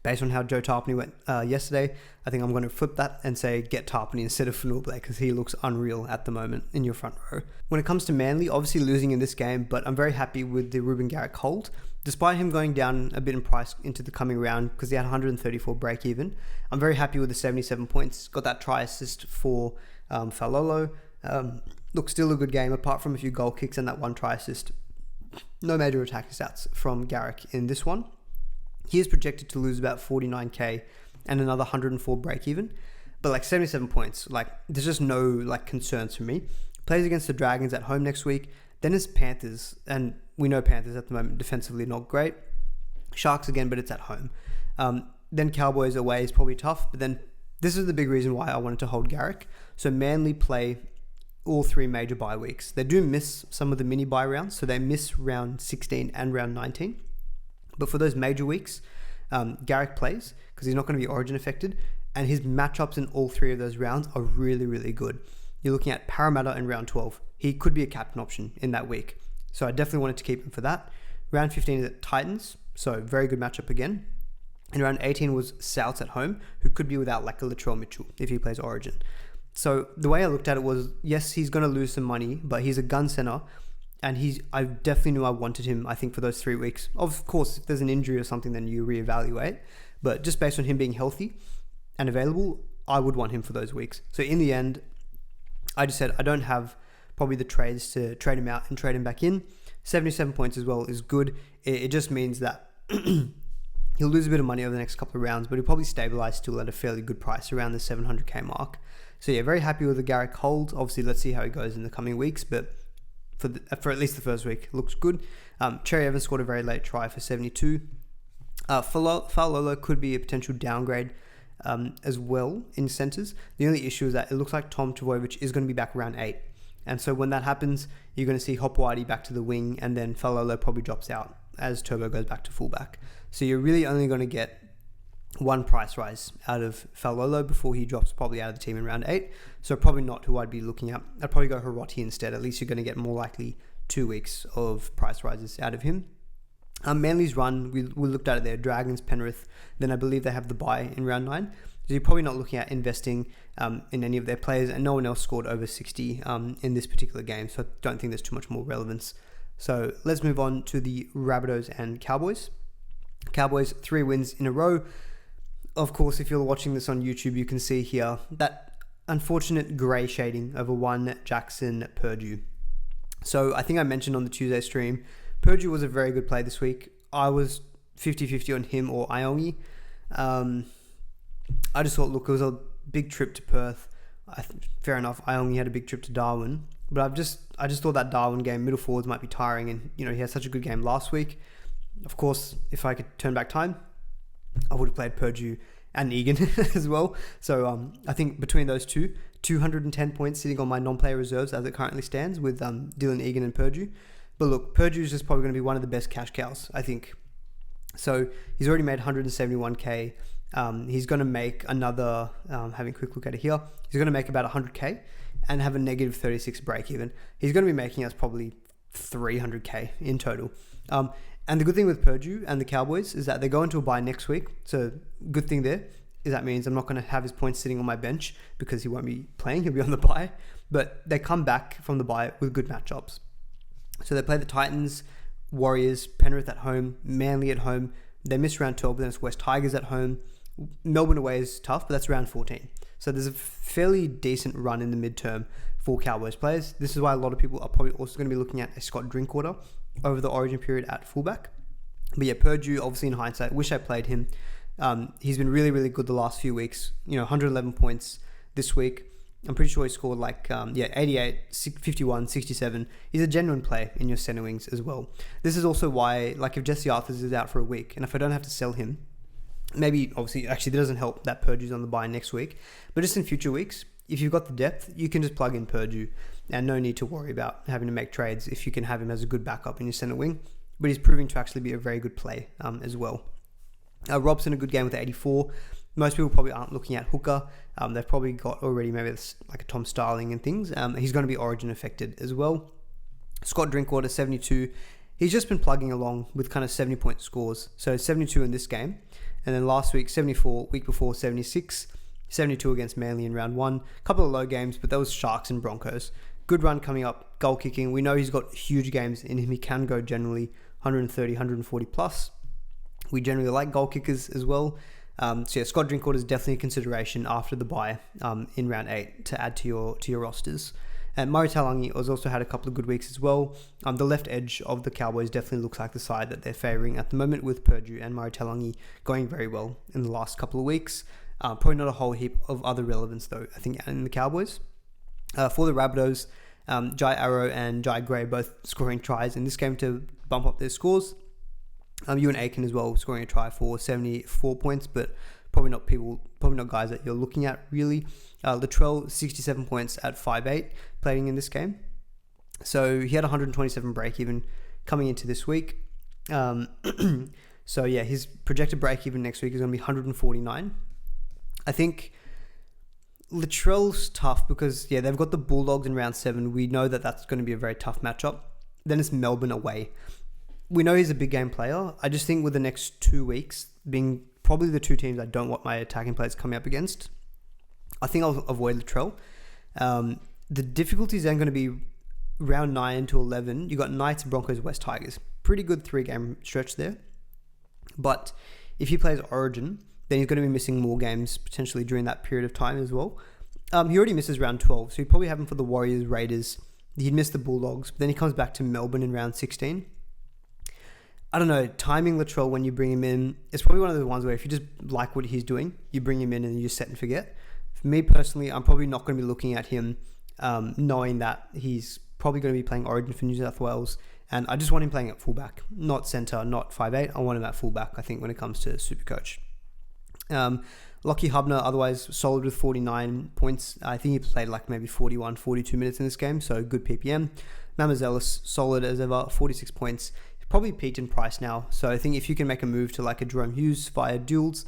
Based on how Joe Tarpany went yesterday, I think I'm going to flip that and say get Tarpany instead of Fanua Blake because he looks unreal at the moment in your front row. When it comes to Manly, obviously losing in this game, but I'm very happy with the Ruben Garrick hold. Despite him going down a bit in price into the coming round because he had 134 break even, I'm very happy with the 77 points. Got that try assist for Falolo. Look, still a good game apart from a few goal kicks and that one try assist. No major attacking stats from Garrick in this one. He is projected to lose about 49k and another 104 break even, but like 77 points, like there's just no like concerns for me. Plays against the Dragons at home next week. Then it's Panthers, and we know Panthers at the moment defensively not great. Sharks again, but it's at home. Then Cowboys away is probably tough, but then this is the big reason why I wanted to hold Garrick. So Manly play all three major bye weeks. They do miss some of the mini bye rounds, so they miss round 16 and round 19. But for those major weeks, Garrick plays because he's not going to be origin affected, and his matchups in all three of those rounds are really, really good. You're looking at Parramatta in round 12. He could be a captain option in that week. So I definitely wanted to keep him for that. Round 15 is at Titans, so very good matchup again. And round 18 was Souths at home, who could be without like a Latrell Mitchell if he plays origin. So the way I looked at it was, yes, he's going to lose some money, but he's a gun center. And I definitely knew I wanted him, I think, for those 3 weeks. Of course, if there's an injury or something, then you reevaluate. But just based on him being healthy and available, I would want him for those weeks. So in the end, I just said I don't have probably the trades to trade him out and trade him back in. 77 points as well is good. It just means that he'll lose a bit of money over the next couple of rounds, but he'll probably stabilize still at a fairly good price around the 700k mark. So yeah, very happy with the Garrick hold. Obviously, let's see how he goes in the coming weeks, but for at least the first week, looks good. Cherry Evans scored a very late try for 72. Falolo could be a potential downgrade as well in centres. The only issue is that it looks like Tom Trbojevic is going to be back around 8. And so when that happens, you're going to see Hopewadi back to the wing, and then Falolo probably drops out as Turbo goes back to fullback. So you're really only going to get one price rise out of Falolo before he drops probably out of the team in round 8. So probably not who I'd be looking at. I'd probably go Hiroti instead. At least you're going to get more likely 2 weeks of price rises out of him. Manly's run, we looked at it there, Dragons, Penrith, then I believe they have the bye in round 9. So you're probably not looking at investing in any of their players, and no one else scored over 60 in this particular game, so I don't think there's too much more relevance. So let's move on to the Rabbitohs and Cowboys. Cowboys, 3 wins in a row. Of course, if you're watching this on YouTube, you can see here that unfortunate grey shading over one Jackson Purdue. So I think I mentioned on the Tuesday stream, Purdue was a very good play this week. I was 50-50 on him or Iongi. I just thought, look, it was a big trip to Perth. Fair enough, Iongi had a big trip to Darwin. But I just thought that Darwin game, middle forwards might be tiring. And, he had such a good game last week. Of course, if I could turn back time, I would have played Purdue and Egan as well. So I think between those two, 210 points sitting on my non-player reserves as it currently stands with Dylan Egan and Purdue. But look, Purdue is just probably going to be one of the best cash cows, I think. So he's already made 171k. He's going to make another, having a quick look at it here, he's going to make about 100k and have a negative 36 break even. He's going to be making us probably 300k in total. And the good thing with Purdue and the Cowboys is that they go into a bye next week. So good thing there is that means I'm not going to have his points sitting on my bench because he won't be playing. He'll be on the bye. But they come back from the bye with good matchups. So they play the Titans, Warriors, Penrith at home, Manly at home. They miss round 12, but then it's West Tigers at home. Melbourne away is tough, but that's round 14. So there's a fairly decent run in the midterm for Cowboys players. This is why a lot of people are probably also going to be looking at a Scott Drinkwater over the origin period at fullback. But yeah, Purdue, obviously in hindsight, wish I played him. He's been really, really good the last few weeks. 111 points this week. I'm pretty sure he scored 88, 51, 67. He's a genuine play in your center wings as well. This is also why, if Jesse Arthurs is out for a week, and if I don't have to sell him, maybe, obviously, actually, that doesn't help that Purdue's on the bye next week. But just in future weeks, if you've got the depth, you can just plug in Purdue and no need to worry about having to make trades if you can have him as a good backup in your center wing. But he's proving to actually be a very good play as well. Robson, a good game with 84. Most people probably aren't looking at hooker. They've probably got already maybe like a Tom Starling and things. He's going to be origin affected as well. Scott Drinkwater, 72. He's just been plugging along with kind of 70-point scores. So 72 in this game. And then last week, 74. Week before, 76. 72 against Manly in round 1. Couple of low games, but that was Sharks and Broncos. Good run coming up. Goal kicking. We know he's got huge games in him. He can go generally 130, 140 plus. We generally like goal kickers as well. Scott Drinkwater is definitely a consideration after the bye in round 8 to add to your rosters. And Murray Taulagi has also had a couple of good weeks as well. The left edge of the Cowboys definitely looks like the side that they're favouring at the moment, with Purdue and Murray Taulagi going very well in the last couple of weeks. Probably not a whole heap of other relevance though, I think, in the Cowboys. For the Rabbitohs, Jai Arrow and Jai Gray both scoring tries in this game to bump up their scores. Ewan Aiken as well scoring a try for 74 points, but probably not guys that you're looking at really. Latrell, 67 points at 5'8", playing in this game. So he had 127 break even coming into this week. So yeah, his projected break even next week is going to be 149. I think Latrell's tough because they've got the Bulldogs in round 7. We know that that's going to be a very tough matchup. Then it's Melbourne away. We know he's a big game player. I just think with the next 2 weeks being probably the two teams I don't want my attacking players coming up against, I think I'll avoid Latrell. The difficulties then going to be round 9 to 11. You got Knights, Broncos, West Tigers. Pretty good 3-game stretch there. But if he plays Origin, then he's going to be missing more games potentially during that period of time as well. He already misses round 12, so he'd probably have him for the Warriors, Raiders. He'd miss the Bulldogs, but then he comes back to Melbourne in round 16. I don't know, timing Latrell when you bring him in, it's probably one of the ones where if you just like what he's doing, you bring him in and you just set and forget. For me personally, I'm probably not going to be looking at him knowing that he's probably going to be playing Origin for New South Wales, and I just want him playing at fullback, not centre, not 5'8". I want him at fullback, I think, when it comes to SuperCoach. Lockie Hubner, otherwise solid with 49 points. I think he played maybe 41, 42 minutes in this game, so good PPM. Mamazelis, solid as ever, 46 points. Probably peaked in price now, so I think if you can make a move to a Jerome Hughes via duels,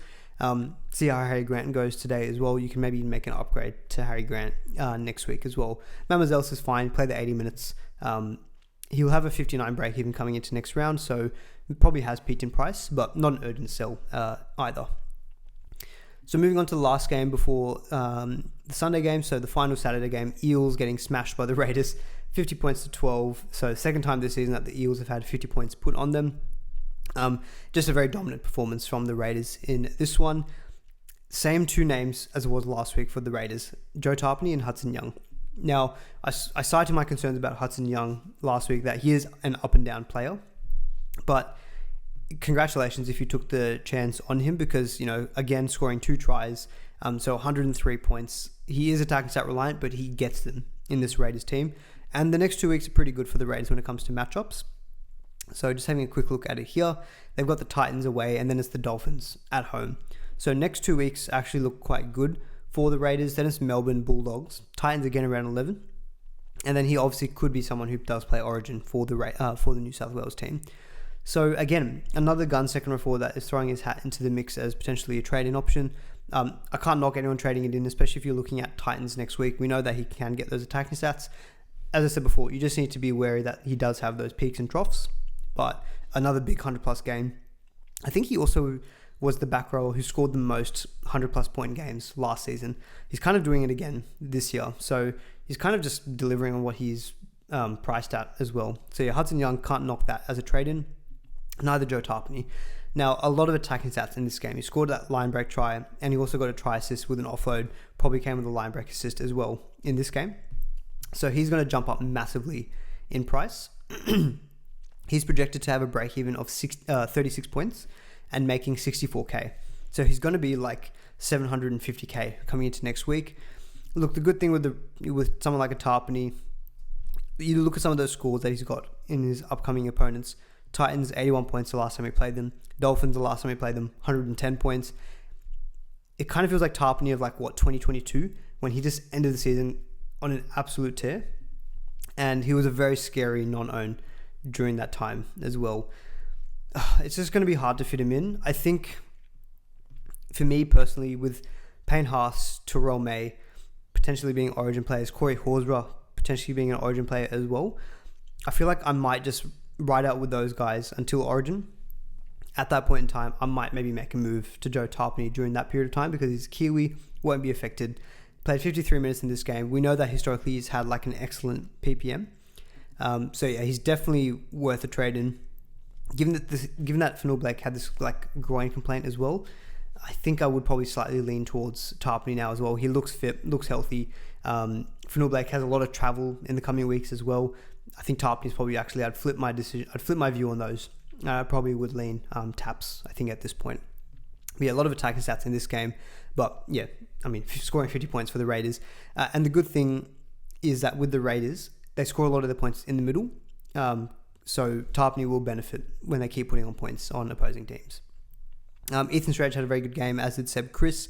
see how Harry Grant goes today as well. You can maybe make an upgrade to Harry Grant next week as well. Mamazelis is fine, play the 80 minutes. He'll have a 59 break even coming into next round, so probably has peaked in price, but not an urgent sell either. So moving on to the last game before the Sunday game, so the final Saturday game, Eels getting smashed by the Raiders, 50 points to 12. So second time this season that the Eels have had 50 points put on them. Just a very dominant performance from the Raiders in this one. Same two names as it was last week for the Raiders, Joe Tarpany and Hudson Young. Now, I cited my concerns about Hudson Young last week, that he is an up and down player, but congratulations if you took the chance on him because, again, scoring 2 tries, so 103 points. He is attacking stat reliant, but he gets them in this Raiders team. And the next 2 weeks are pretty good for the Raiders when it comes to matchups. So just having a quick look at it here, they've got the Titans away and then it's the Dolphins at home. So next 2 weeks actually look quite good for the Raiders. Then it's Melbourne, Bulldogs, Titans again around 11. And then he obviously could be someone who does play Origin for the New South Wales team. So again, another gun second row forward that is throwing his hat into the mix as potentially a trading option. I can't knock anyone trading it in, especially if you're looking at Titans next week. We know that he can get those attacking stats. As I said before, you just need to be wary that he does have those peaks and troughs. but another big 100+ game. I think he also was the back rower who scored the most 100+ point games last season. He's kind of doing it again this year. So he's kind of just delivering on what he's priced at as well. So yeah, Hudson Young, can't knock that as a trade-in. Neither Joe Tarpany. Now, a lot of attacking stats in this game. He scored that line break try, and he also got a try assist with an offload. Probably came with a line break assist as well in this game. So he's going to jump up massively in price. He's projected to have a break even of 36 points and making 64k. So he's going to be like 750k coming into next week. Look, the good thing with someone like a Tarpany, you look at some of those scores that he's got in his upcoming opponents. Titans, 81 points the last time we played them. Dolphins, the last time we played them, 110 points. It kind of feels like Tarpany of 2022, when he just ended the season on an absolute tear. And he was a very scary non-own during that time as well. It's just going to be hard to fit him in. I think, for me personally, with Payne Haas, Terrell May potentially being Origin players, Corey Horsburgh potentially being an Origin player as well, I feel like I might just ride out with those guys until Origin. At that point in time, I might maybe make a move to Joe Tarpany during that period of time because he's Kiwi, won't be affected. Played 53 minutes in this game. We know that historically he's had an excellent PPM. So yeah, he's definitely worth a trade in. Given that Fanul Blake had this groin complaint as well, I think I would probably slightly lean towards Tarpany now as well. He looks fit, looks healthy. Fanul Blake has a lot of travel in the coming weeks as well. I think Tarpany's probably I'd flip my view on those. I probably would lean Taps, I think, at this point. But yeah, a lot of attacking stats in this game. But yeah, I mean, scoring 50 points for the Raiders. And the good thing is that with the Raiders, they score a lot of their points in the middle. So Tarpany will benefit when they keep putting on points on opposing teams. Ethan Stretch had a very good game, as did Seb Chris.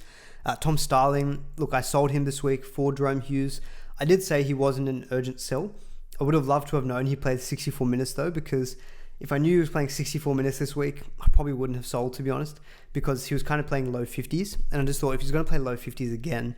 Tom Starling, look, I sold him this week for Jerome Hughes. I did say he wasn't an urgent sell. I would have loved to have known he played 64 minutes though, because if I knew he was playing 64 minutes this week, I probably wouldn't have sold, to be honest, because he was kind of playing low 50s. And I just thought if he's going to play low 50s again,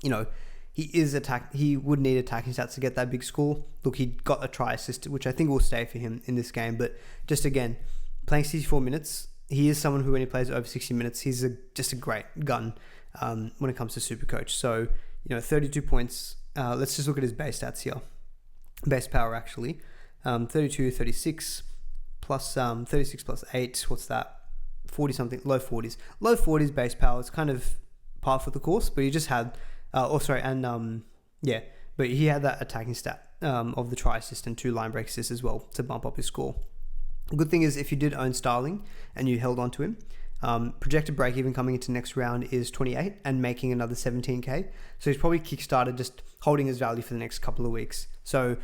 he would need attacking stats to get that big score. Look, he got a try assist, which I think will stay for him in this game. But just again, playing 64 minutes, he is someone who, when he plays over 60 minutes, he's just a great gun when it comes to SuperCoach. So, 32 points. Let's just look at his base stats here. Base power, actually. 32, 36, plus 36 plus 8. What's that? 40 something, low 40s. Low 40s base power is kind of par for the course, but he just had... but he had that attacking stat of the try assist and 2 line break assists as well to bump up his score. The good thing is, if you did own Starling and you held on to him, projected break even coming into next round is 28 and making another 17k. So he's probably kickstarted just holding his value for the next couple of weeks. So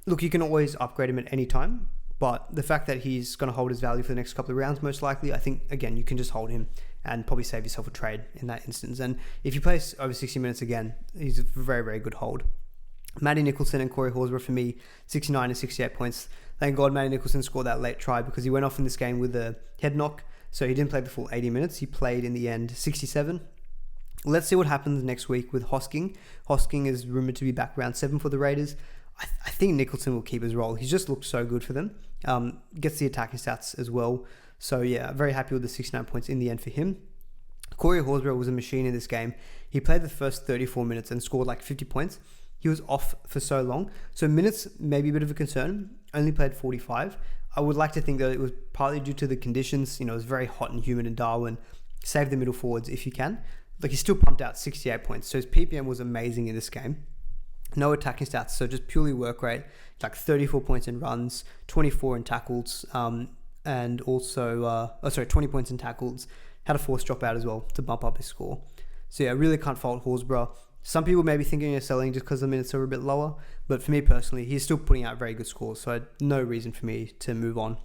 look, you can always upgrade him at any time, but the fact that he's going to hold his value for the next couple of rounds, most likely, I think, again, you can just hold him and probably save yourself a trade in that instance. And if you play over 60 minutes again, he's a very, very good hold. Matty Nicholson and Corey Horsburgh, for me, 69 and 68 points. Thank God Matty Nicholson scored that late try, because he went off in this game with a head knock, so he didn't play the full 80 minutes. He played, in the end, 67. Let's see what happens next week with Hosking. Hosking is rumoured to be back round 7 for the Raiders. I think Nicholson will keep his role. He's just looked so good for them. Gets the attacking stats as well. So yeah, very happy with the 69 points in the end for him. Corey Horsburgh was a machine in this game. He played the first 34 minutes and scored 50 points. He was off for so long. So minutes may be a bit of a concern. Only played 45. I would like to think that it was partly due to the conditions. It was very hot and humid in Darwin. Save the middle forwards if you can. He still pumped out 68 points. So his PPM was amazing in this game. No attacking stats, so just purely work rate. 34 points in runs, 24 in tackles, and also 20 points in tackles. Had a forced dropout as well to bump up his score. So yeah, I really can't fault Horsburgh. Some people may be thinking of selling just because the minutes are a bit lower, but for me personally, he's still putting out very good scores, so I had no reason for me to move on.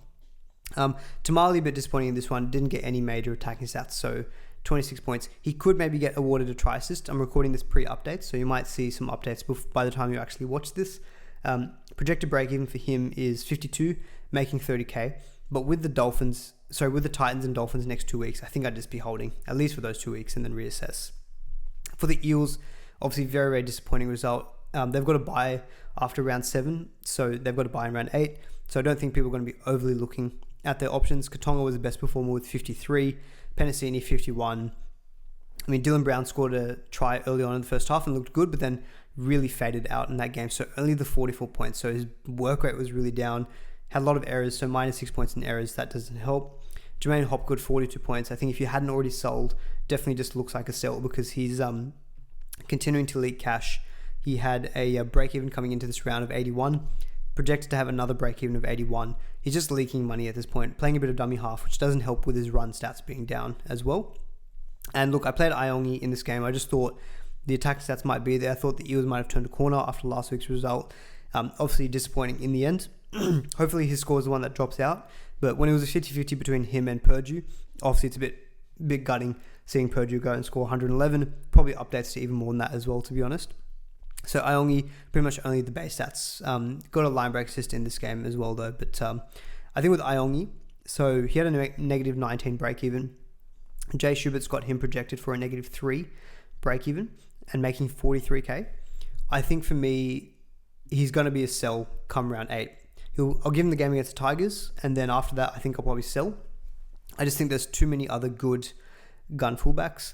Tamale, a bit disappointing in this one, didn't get any major attacking stats, so 26 points. He could maybe get awarded a try assist. I'm recording this pre-update, so you might see some updates by the time you actually watch this. Projected break even for him is 52, making 30k. But with the Titans and Dolphins next 2 weeks, I think I'd just be holding, at least for those 2 weeks, and then reassess. For the Eels, obviously very, very disappointing result. they've got a bye after round 7, so they've got a bye in round 8. So I don't think people are going to be overly looking at their options. Katonga was the best performer with 53, Penasini 51. I mean, Dylan Brown scored a try early on in the first half and looked good, but then really faded out in that game. So only the 44 points. So his work rate was really down. Had a lot of errors, so minus 6 points in errors. That doesn't help. Jermaine Hopgood, 42 points. I think if you hadn't already sold, definitely just looks like a sell because he's continuing to leak cash. He had a break-even coming into this round of 81. Projected to have another break-even of 81. He's just leaking money at this point, playing a bit of dummy half, which doesn't help with his run stats being down as well. And look, I played Iongi in this game. I just thought the attack stats might be there. I thought the Eels might have turned a corner after last week's result. Obviously disappointing in the end. Hopefully his score is the one that drops out. But when it was a 50-50 between him and Purdue, obviously it's a bit gutting seeing Purdue go and score 111. Probably updates to even more than that as well, to be honest. So Iongi, pretty much only the base stats. Got a line break assist in this game as well, though. But I think with Iongi, so he had a negative 19 break even. Jay Schubert's got him projected for a negative 3 break even and making 43k. I think for me, he's going to be a sell come round 8. I'll give him the game against the Tigers, and then after that, I think I'll probably sell. I just think there's too many other good gun fullbacks.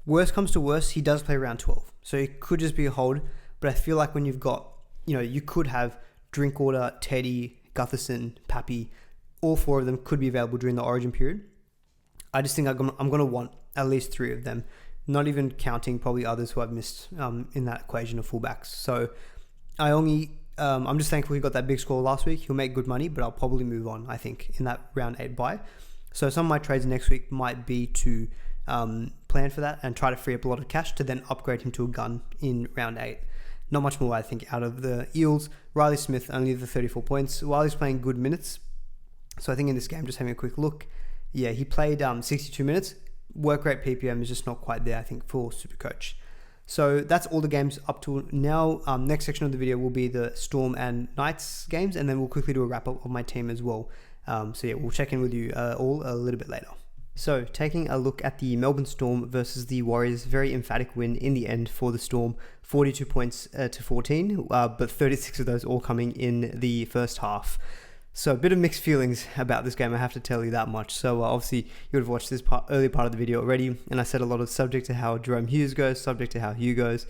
Worst comes to worst, he does play round 12. So it could just be a hold, but I feel like when you've got, you could have Drinkwater, Teddy, Gutherson, Pappy, all 4 of them could be available during the origin period. I just think I'm going to want at least 3 of them, not even counting probably others who I've missed in that equation of fullbacks. So Iongi, I'm just thankful he got that big score last week. He'll make good money, but I'll probably move on, I think, in that round 8 buy. So some of my trades next week might be to plan for that and try to free up a lot of cash to then upgrade him to a gun in round 8. Not much more, I think, out of the Eels. Riley Smith, only the 34 points. While he's playing good minutes, so I think in this game, just having a quick look, yeah, he played 62 minutes. Work rate PPM is just not quite there, I think, for SuperCoach. So that's all the games up to now. Next section of the video will be the Storm and Knights games, and then we'll quickly do a wrap-up of my team as well. So yeah, we'll check in with you all a little bit later. So taking a look at the Melbourne Storm versus the Warriors, very emphatic win in the end for the Storm, 42 points to 14, but 36 of those all coming in the first half. So a bit of mixed feelings about this game, I have to tell you that much. So obviously you would have watched this early part of the video already, and I said a lot of subject to how Jerome Hughes goes, subject to how Hugh goes.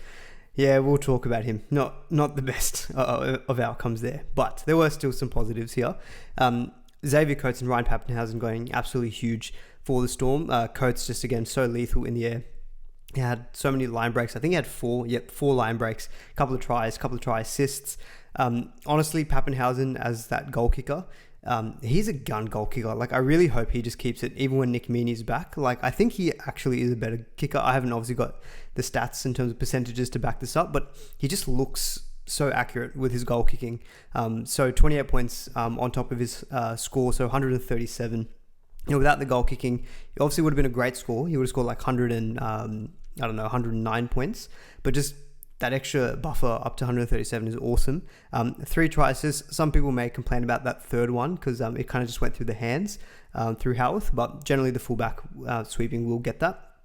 Yeah, we'll talk about him. Not the best of outcomes there, but there were still some positives here. Xavier Coates and Ryan Papenhuyzen going absolutely huge for the Storm. Coates just again so lethal in the air. He had so many line breaks. I think he had 4 line breaks, a couple of try assists. Honestly, Papenhuyzen as that goal kicker, he's a gun goal kicker. Like, I really hope he just keeps it even when Nick Meaney's back. Like, I think he actually is a better kicker. I haven't obviously got the stats in terms of percentages to back this up, but he just looks so accurate with his goal kicking. So 28 points on top of his score, so 137. Without the goal kicking, it obviously would have been a great score. He would have scored like 109 points, but just that extra buffer up to 137 is awesome. 3 try assists. Some people may complain about that third one because it kind of just went through the hands through Howarth, but generally the fullback sweeping will get that.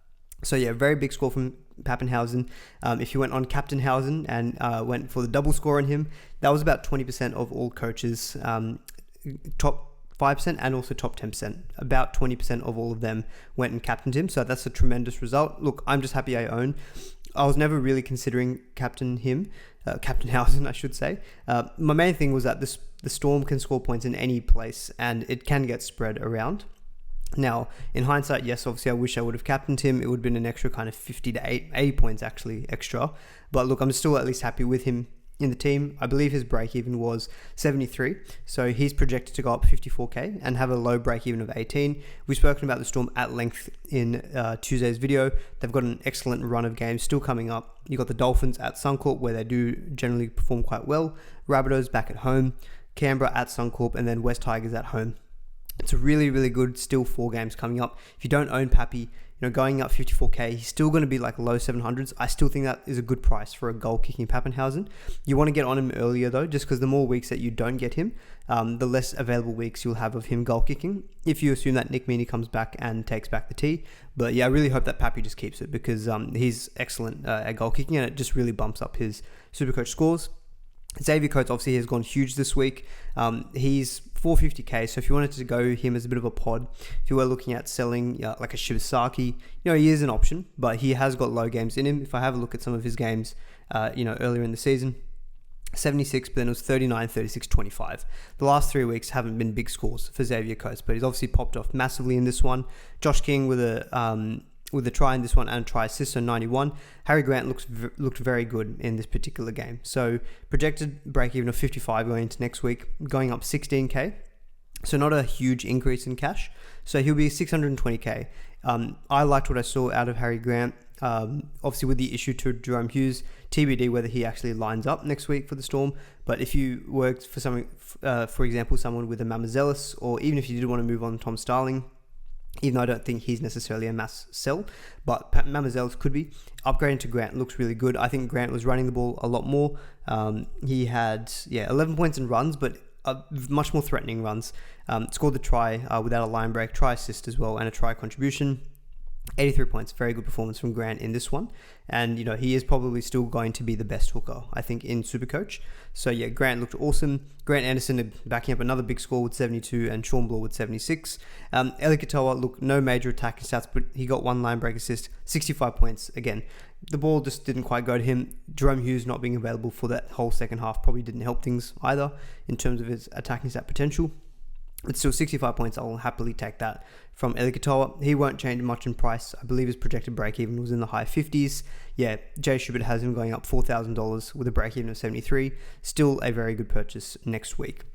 So yeah, very big score from Papenhuyzen. If you went on Captainhausen and went for the double score on him, that was about 20% of all coaches, top 5% and also top 10%. About 20% of all of them went and captained him. So that's a tremendous result. Look, I'm just happy I own. I was never really considering Captainhausen, I should say. My main thing was that the Storm can score points in any place and it can get spread around. Now, in hindsight, yes, obviously I wish I would have captained him. It would have been an extra kind of 50 to 80 points actually extra. But look, I'm still at least happy with him in the team. I believe his break even was 73. So he's projected to go up 54k and have a low break even of 18. We've spoken about the Storm at length in Tuesday's video. They've got an excellent run of games still coming up. You got the Dolphins at Suncorp where they do generally perform quite well. Rabbitohs back at home. Canberra at Suncorp, and then West Tigers at home. It's a really, really good still 4 games coming up. If you don't own Pappy, going up 54k, he's still going to be like low 700s. I still think that is a good price for a goal-kicking Pappenhausen. You want to get on him earlier though, just because the more weeks that you don't get him, the less available weeks you'll have of him goal-kicking, if you assume that Nick Meaney comes back and takes back the tee. But yeah, I really hope that Pappy just keeps it, because he's excellent at goal-kicking, and it just really bumps up his SuperCoach scores. Xavier Coates obviously has gone huge this week. He's 450k, so if you wanted to go him as a bit of a pod, if you were looking at selling like a Shibasaki, he is an option, but he has got low games in him. If I have a look at some of his games, earlier in the season, 76, but then it was 39, 36, 25. The last 3 weeks haven't been big scores for Xavier Coates, but he's obviously popped off massively in this one. Josh King with a try in this one and a try assist, so 91. Harry Grant looked very good in this particular game. So projected break even of 55 going into next week, going up 16k. So not a huge increase in cash. So he'll be 620k. I liked what I saw out of Harry Grant. Obviously with the issue to Jerome Hughes, TBD whether he actually lines up next week for the Storm. But if you worked for something, for example, someone with a Mamazelis, or even if you did want to move on Tom Starling, even though I don't think he's necessarily a mass sell, but Mamazelis could be. Upgrading to Grant looks really good. I think Grant was running the ball a lot more. He had 11 points in runs, but much more threatening runs. Scored the try without a line break, try assist as well, and a try contribution. 83 points, very good performance from Grant in this one. And, he is probably still going to be the best hooker, I think, in SuperCoach. So, yeah, Grant looked awesome. Grant Anderson backing up another big score with 72 and Sean Bloor with 76. Eli Katoa, look, no major attacking stats, but he got one line break assist, 65 points. Again, the ball just didn't quite go to him. Jerome Hughes not being available for that whole second half probably didn't help things either in terms of his attacking stat potential. It's still 65 points. I'll happily take that from Eli Katoa. He won't change much in price. I believe his projected break-even was in the high 50s. Yeah, Jay Schubert has him going up $4,000 with a break-even of 73. Still a very good purchase next week.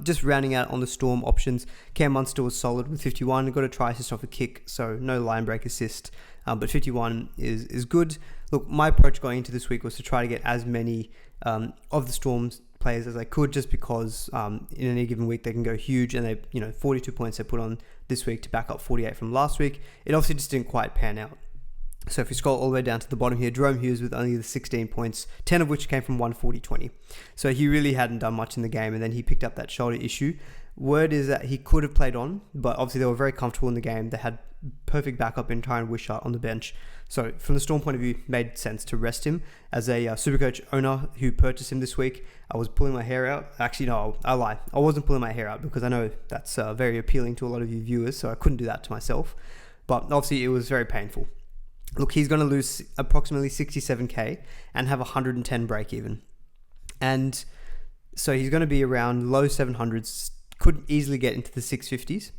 Just rounding out on the Storm options, Cam Munster was solid with 51. Got a try assist off a kick, so no line break assist. But 51 is good. Look, my approach going into this week was to try to get as many of the Storm's players as I could, just because in any given week they can go huge, and they 42 points they put on this week to back up 48 from last week. It obviously just didn't quite pan out. So if you scroll all the way down to the bottom here, Jerome Hughes with only the 16 points, 10 of which came from 140-20. So he really hadn't done much in the game, and then he picked up that shoulder issue. Word is that he could have played on, but obviously they were very comfortable in the game. They had perfect backup in Tyron Wishart on the bench. So from the Storm point of view, it made sense to rest him. As a SuperCoach owner who purchased him this week, I was pulling my hair out. Actually, no, I lie. I wasn't pulling my hair out, because I know that's very appealing to a lot of you viewers, so I couldn't do that to myself. But obviously it was very painful. Look, he's going to lose approximately 67k and have 110 break even. And so he's going to be around low 700s, could easily get into the 650s.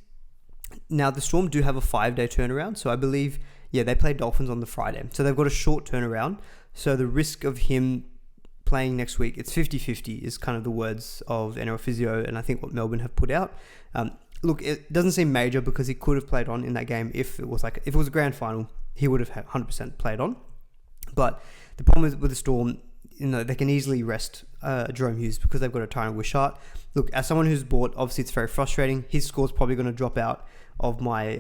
Now, the Storm do have a 5-day turnaround, so I believe, they play Dolphins on the Friday. So they've got a short turnaround. So the risk of him playing next week, it's 50-50 is kind of the words of NRL Physio, and I think what Melbourne have put out. Look, it doesn't seem major, because he could have played on in that game if it was a grand final. He would have 100% played on. But the problem is with the Storm, they can easily rest Jerome Hughes because they've got a Tyron Wishart. Look, as someone who's bought, obviously it's very frustrating. His score's probably going to drop out of my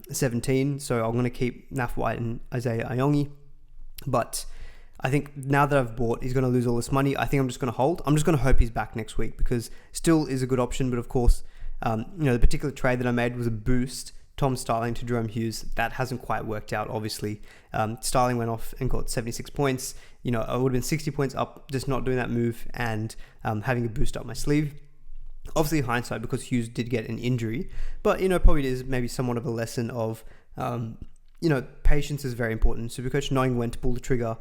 17, so I'm going to keep Naf White and Isaiah Ayongi. But I think now that I've bought, he's going to lose all this money. I think I'm just going to hold. I'm just going to hope he's back next week, because still is a good option. But of course, the particular trade that I made was a boost. Tom Starling to Jerome Hughes. That hasn't quite worked out, obviously. Starling went off and got 76 points. I would have been 60 points up just not doing that move and having a boost up my sleeve. Obviously, hindsight, because Hughes did get an injury. But, probably it is maybe somewhat of a lesson of, patience is very important. SuperCoach, knowing when to pull the trigger,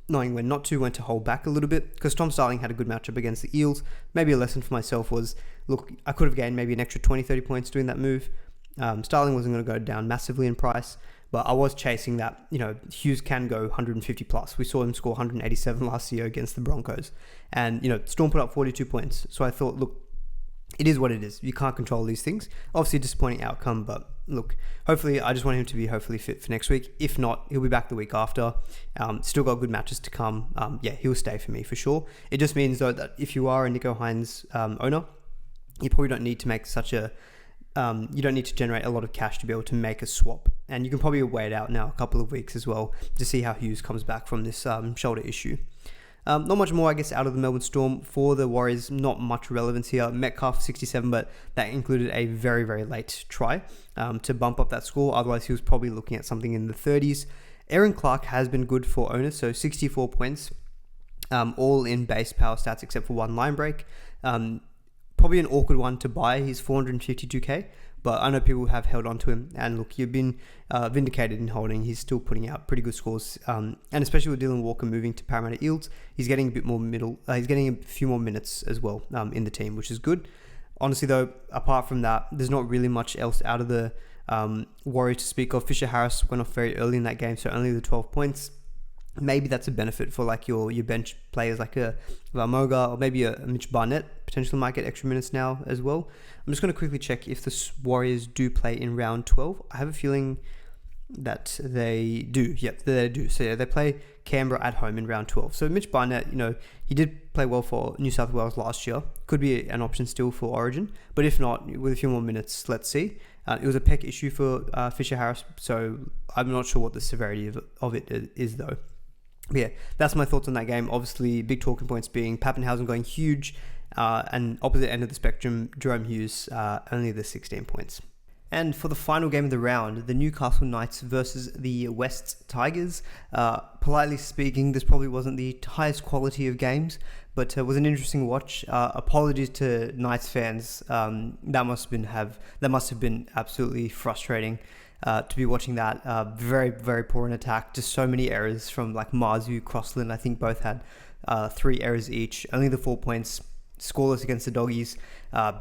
knowing when not to, when to hold back a little bit. Because Tom Starling had a good matchup against the Eels. Maybe a lesson for myself was, look, I could have gained maybe an extra 20-30 points doing that move. Starling wasn't going to go down massively in price, but I was chasing that. Hughes can go 150 plus. We saw him score 187 last year against the Broncos, and Storm put up 42 points. So I thought, look, it is what it is. You can't control these things. Obviously, a disappointing outcome, but look, hopefully, I just want him to be hopefully fit for next week. If not, he'll be back the week after. Still got good matches to come. He'll stay for me for sure. It just means though that if you are a Nico Hines owner, you probably don't need to make such a you don't need to generate a lot of cash to be able to make a swap. And you can probably wait out now a couple of weeks as well to see how Hughes comes back from this shoulder issue. Not much more, I guess, out of the Melbourne Storm. For the Warriors, not much relevance here. Metcalf, 67, but that included a very, very late try to bump up that score. Otherwise, he was probably looking at something in the 30s. Aaron Clark has been good for owners, so 64 points, all in base power stats except for one line break. Probably an awkward one to buy. He's 452k, but I know people have held on to him. And look, you've been vindicated in holding. He's still putting out pretty good scores, and especially with Dylan Walker moving to Parramatta Eels, he's getting a bit more he's getting a few more minutes as well in the team, which is good. Honestly, though, apart from that, there's not really much else out of the Warriors to speak of. Fisher Harris went off very early in that game, so only the 12 points. Maybe that's a benefit for like your bench players like a Valmoga or maybe a Mitch Barnett potentially might get extra minutes now as well. I'm just going to quickly check if the Warriors do play in round 12. I have a feeling that they do. Yep, they do. So yeah, they play Canberra at home in round 12. So Mitch Barnett, he did play well for New South Wales last year. Could be an option still for Origin. But if not, with a few more minutes, let's see. It was a pec issue for Fisher Harris, so I'm not sure what the severity of it is though. But yeah, that's my thoughts on that game. Obviously, big talking points being Pappenhausen going huge, and opposite end of the spectrum, Jerome Hughes, only the 16 points. And for the final game of the round, the Newcastle Knights versus the West Tigers. Politely speaking, this probably wasn't the highest quality of games, but it was an interesting watch. Apologies to Knights fans. That must have been absolutely frustrating. To be watching that. Very, very poor in attack. Just so many errors from like Marzu, Crossland. I think both had 3 errors each. Only the 4 points. Scoreless against the Doggies.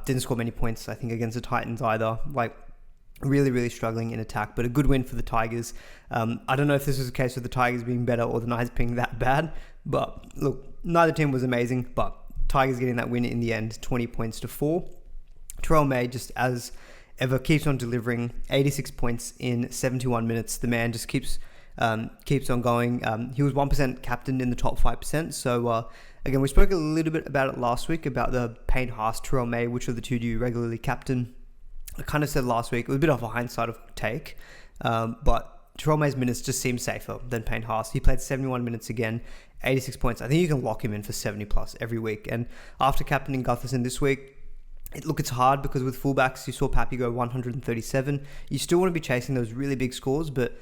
Didn't score many points, I think, against the Titans either. Like, really, really struggling in attack. But a good win for the Tigers. I don't know if this was the case with the Tigers being better or the Knights being that bad. But look, neither team was amazing. But Tigers getting that win in the end. 20 points to 4. Terrell May, just as ever, keeps on delivering. 86 points in 71 minutes. The man just keeps on going. He was 1% captain in the top 5%. So again, we spoke a little bit about it last week about the Payne Haas, Terrell May, which of the two do you regularly captain? I kind of said last week, it was a bit of a hindsight of take, but Terrell May's minutes just seem safer than Payne Haas. He played 71 minutes again, 86 points. I think you can lock him in for 70 plus every week. And after captaining Gutherson this week, it's hard because with fullbacks, you saw Pappy go 137. You still want to be chasing those really big scores, but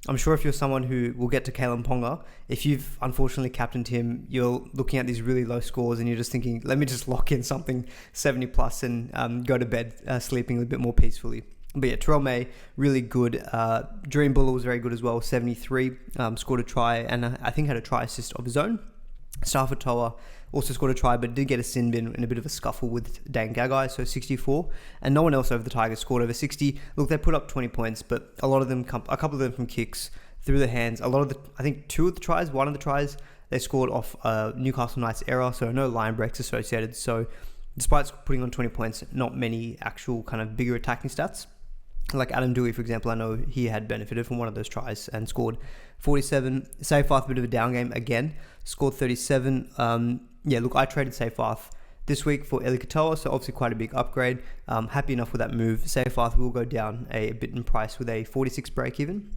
I'm sure if you're someone who will get to Kalen Ponga, if you've unfortunately captained him, you're looking at these really low scores and you're just thinking, let me just lock in something 70 plus and go to bed sleeping a little bit more peacefully. But yeah, Terrell May, really good. Dream Buller was very good as well, 73, scored a try and I think had a try assist of his own. Stafford Toa also scored a try, but did get a sin bin in a bit of a scuffle with Dane Gagai, so 64. And no one else over the Tigers scored over 60. Look, they put up 20 points, but a couple of them from kicks through the hands. I think 2 of the tries, 1 of the tries, they scored off Newcastle Knights error, so no line breaks associated. So despite putting on 20 points, not many actual kind of bigger attacking stats. Like Adam Dewey, for example, I know he had benefited from one of those tries and scored 47. Seyfarth, a bit of a down game again, scored 37. Look, I traded Seyfarth this week for Eli Katoa, so obviously quite a big upgrade. Happy enough with that move. Seyfarth will go down a bit in price with a 46 break even.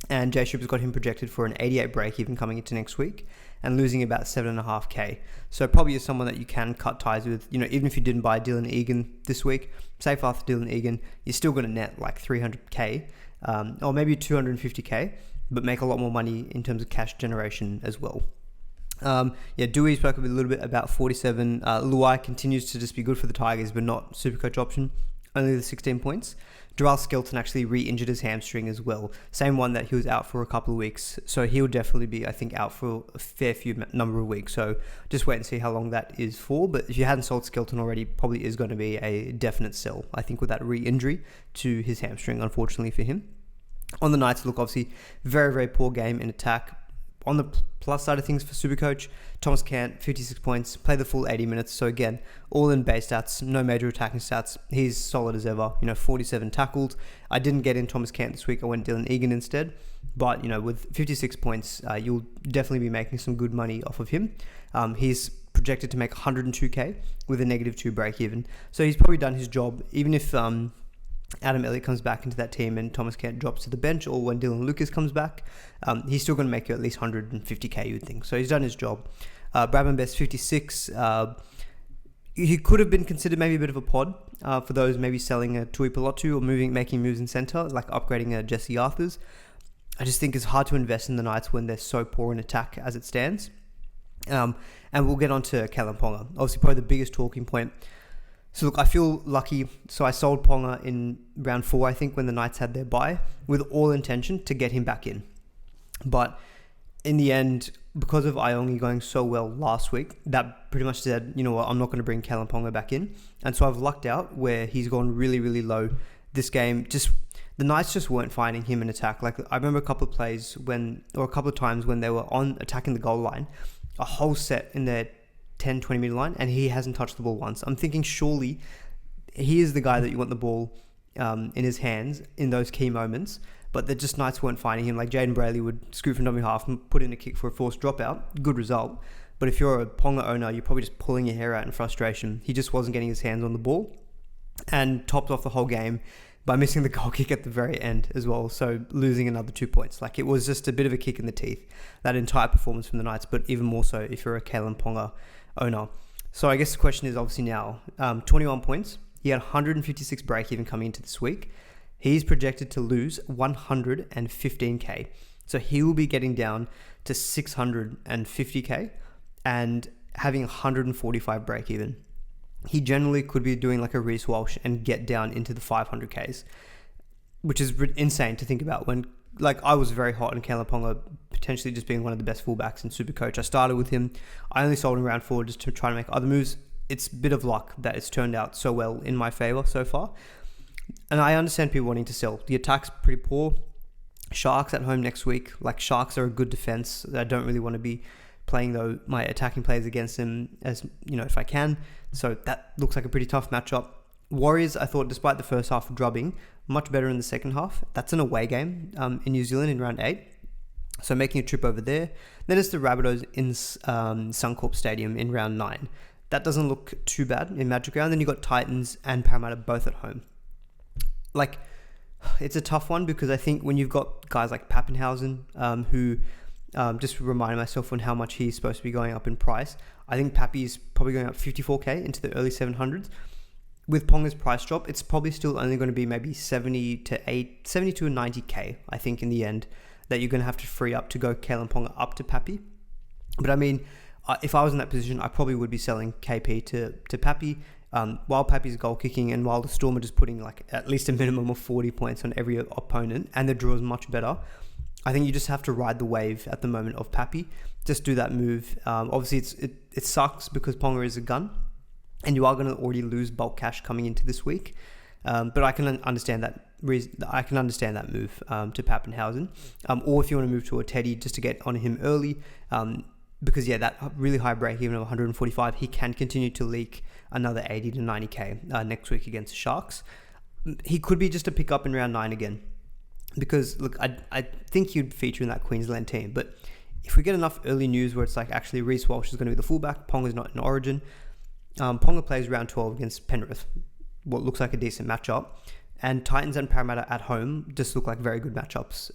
And Jay Shipper's got him projected for an 88 break even coming into next week and losing about 7.5k. So probably is someone that you can cut ties with. Even if you didn't buy Dylan Egan this week, Seyfarth Dylan Egan, you're still going to net like 300k or maybe 250k, but make a lot more money in terms of cash generation as well. Dewey spoke a little bit about 47. Luai continues to just be good for the Tigers, but not SuperCoach option. Only the 16 points. Durrell Skelton actually re-injured his hamstring as well. Same one that he was out for a couple of weeks. So he'll definitely be, I think, out for a fair few number of weeks. So just wait and see how long that is for. But if you hadn't sold Skelton already, probably is going to be a definite sell, I think, with that re-injury to his hamstring, unfortunately for him. On the Knights, look, obviously, very, very poor game in attack. On the plus side of things for SuperCoach, Thomas Cant, 56 points, played the full 80 minutes. So again, all in base stats, no major attacking stats. He's solid as ever, 47 tackled. I didn't get in Thomas Cant this week. I went Dylan Egan instead. But, with 56 points, you'll definitely be making some good money off of him. He's projected to make 102k with a -2 break even. So he's probably done his job, even if Adam Elliott comes back into that team and Thomas Kent drops to the bench, or when Dylan Lucas comes back, he's still going to make you at least 150k, you'd think. So he's done his job. Bradman Best 56. He could have been considered maybe a bit of a pod for those maybe selling a Tui Pelotu or making moves in centre, like upgrading a Jesse Arthurs. I just think it's hard to invest in the Knights when they're so poor in attack as it stands. And we'll get on to Kalen Ponga. Obviously, probably the biggest talking point. So look, I feel lucky. So I sold Ponga in round 4, I think, when the Knights had their bye, with all intention to get him back in. But in the end, because of Iongi going so well last week, that pretty much said, you know what, I'm not going to bring Kalen Ponga back in. And so I've lucked out where he's gone really, really low this game. The Knights just weren't finding him in attack. Like, I remember a couple of times when they were on attacking the goal line, a whole set in their 10, 20 meter line, and he hasn't touched the ball once. I'm thinking surely he is the guy that you want the ball in his hands in those key moments, but the Knights weren't finding him. Like, Jaden Brayley would scoop from dummy half and put in a kick for a forced dropout. Good result. But if you're a Ponga owner, you're probably just pulling your hair out in frustration. He just wasn't getting his hands on the ball, and topped off the whole game by missing the goal kick at the very end as well, so losing another 2 points. Like, it was just a bit of a kick in the teeth, that entire performance from the Knights, but even more so if you're a Kalen Ponga owner. So I guess the question is obviously now, 21 points. He had 156 break even coming into this week. He's projected to lose 115k. So he will be getting down to 650k and having 145 break even. He generally could be doing like a Reece Walsh and get down into the 500Ks, which is insane to think about when, like, I was very hot on Kalen Ponga potentially just being one of the best fullbacks in SuperCoach. I started with him. I only sold him round 4 just to try to make other moves. It's a bit of luck that it's turned out so well in my favour so far. And I understand people wanting to sell. The attack's pretty poor. Sharks at home next week. Like, Sharks are a good defence. I don't really want to be playing though my attacking players against them, as you know, if I can. So that looks like a pretty tough matchup. Warriors, I thought, despite the first half drubbing, much better in the second half. That's an away game in New Zealand in round 8. So making a trip over there. Then it's the Rabbitohs in Suncorp Stadium in round 9. That doesn't look too bad in Magic Round. Then you got Titans and Parramatta both at home. Like, it's a tough one because I think when you've got guys like Pappenhausen, who just remind myself on how much he's supposed to be going up in price. I think Pappy's probably going up 54k into the early 700s. With Ponga's price drop, it's probably still only going to be maybe 70 to 90k, I think, in the end, that you're going to have to free up to go Kalen Ponga up to Pappy. But I mean, if I was in that position, I probably would be selling KP to Pappy, while Pappy's goal kicking and while the Storm are just putting like at least a minimum of 40 points on every opponent and the draw is much better. I think you just have to ride the wave at the moment of Pappy. Just do that move. Obviously, it sucks because Ponga is a gun, and you are going to already lose bulk cash coming into this week. But I can understand that. I can understand that move to Pappenhausen, or if you want to move to a Teddy just to get on him early, because that really high break even of 145, he can continue to leak another 80 to 90k next week against the Sharks. He could be just a pick up in round 9 again. Because, look, I think you'd feature in that Queensland team. But if we get enough early news where it's like, actually, Reece Walsh is going to be the fullback, Ponga's not in Origin. Ponga plays round 12 against Penrith, what looks like a decent matchup. And Titans and Parramatta at home just look like very good matchups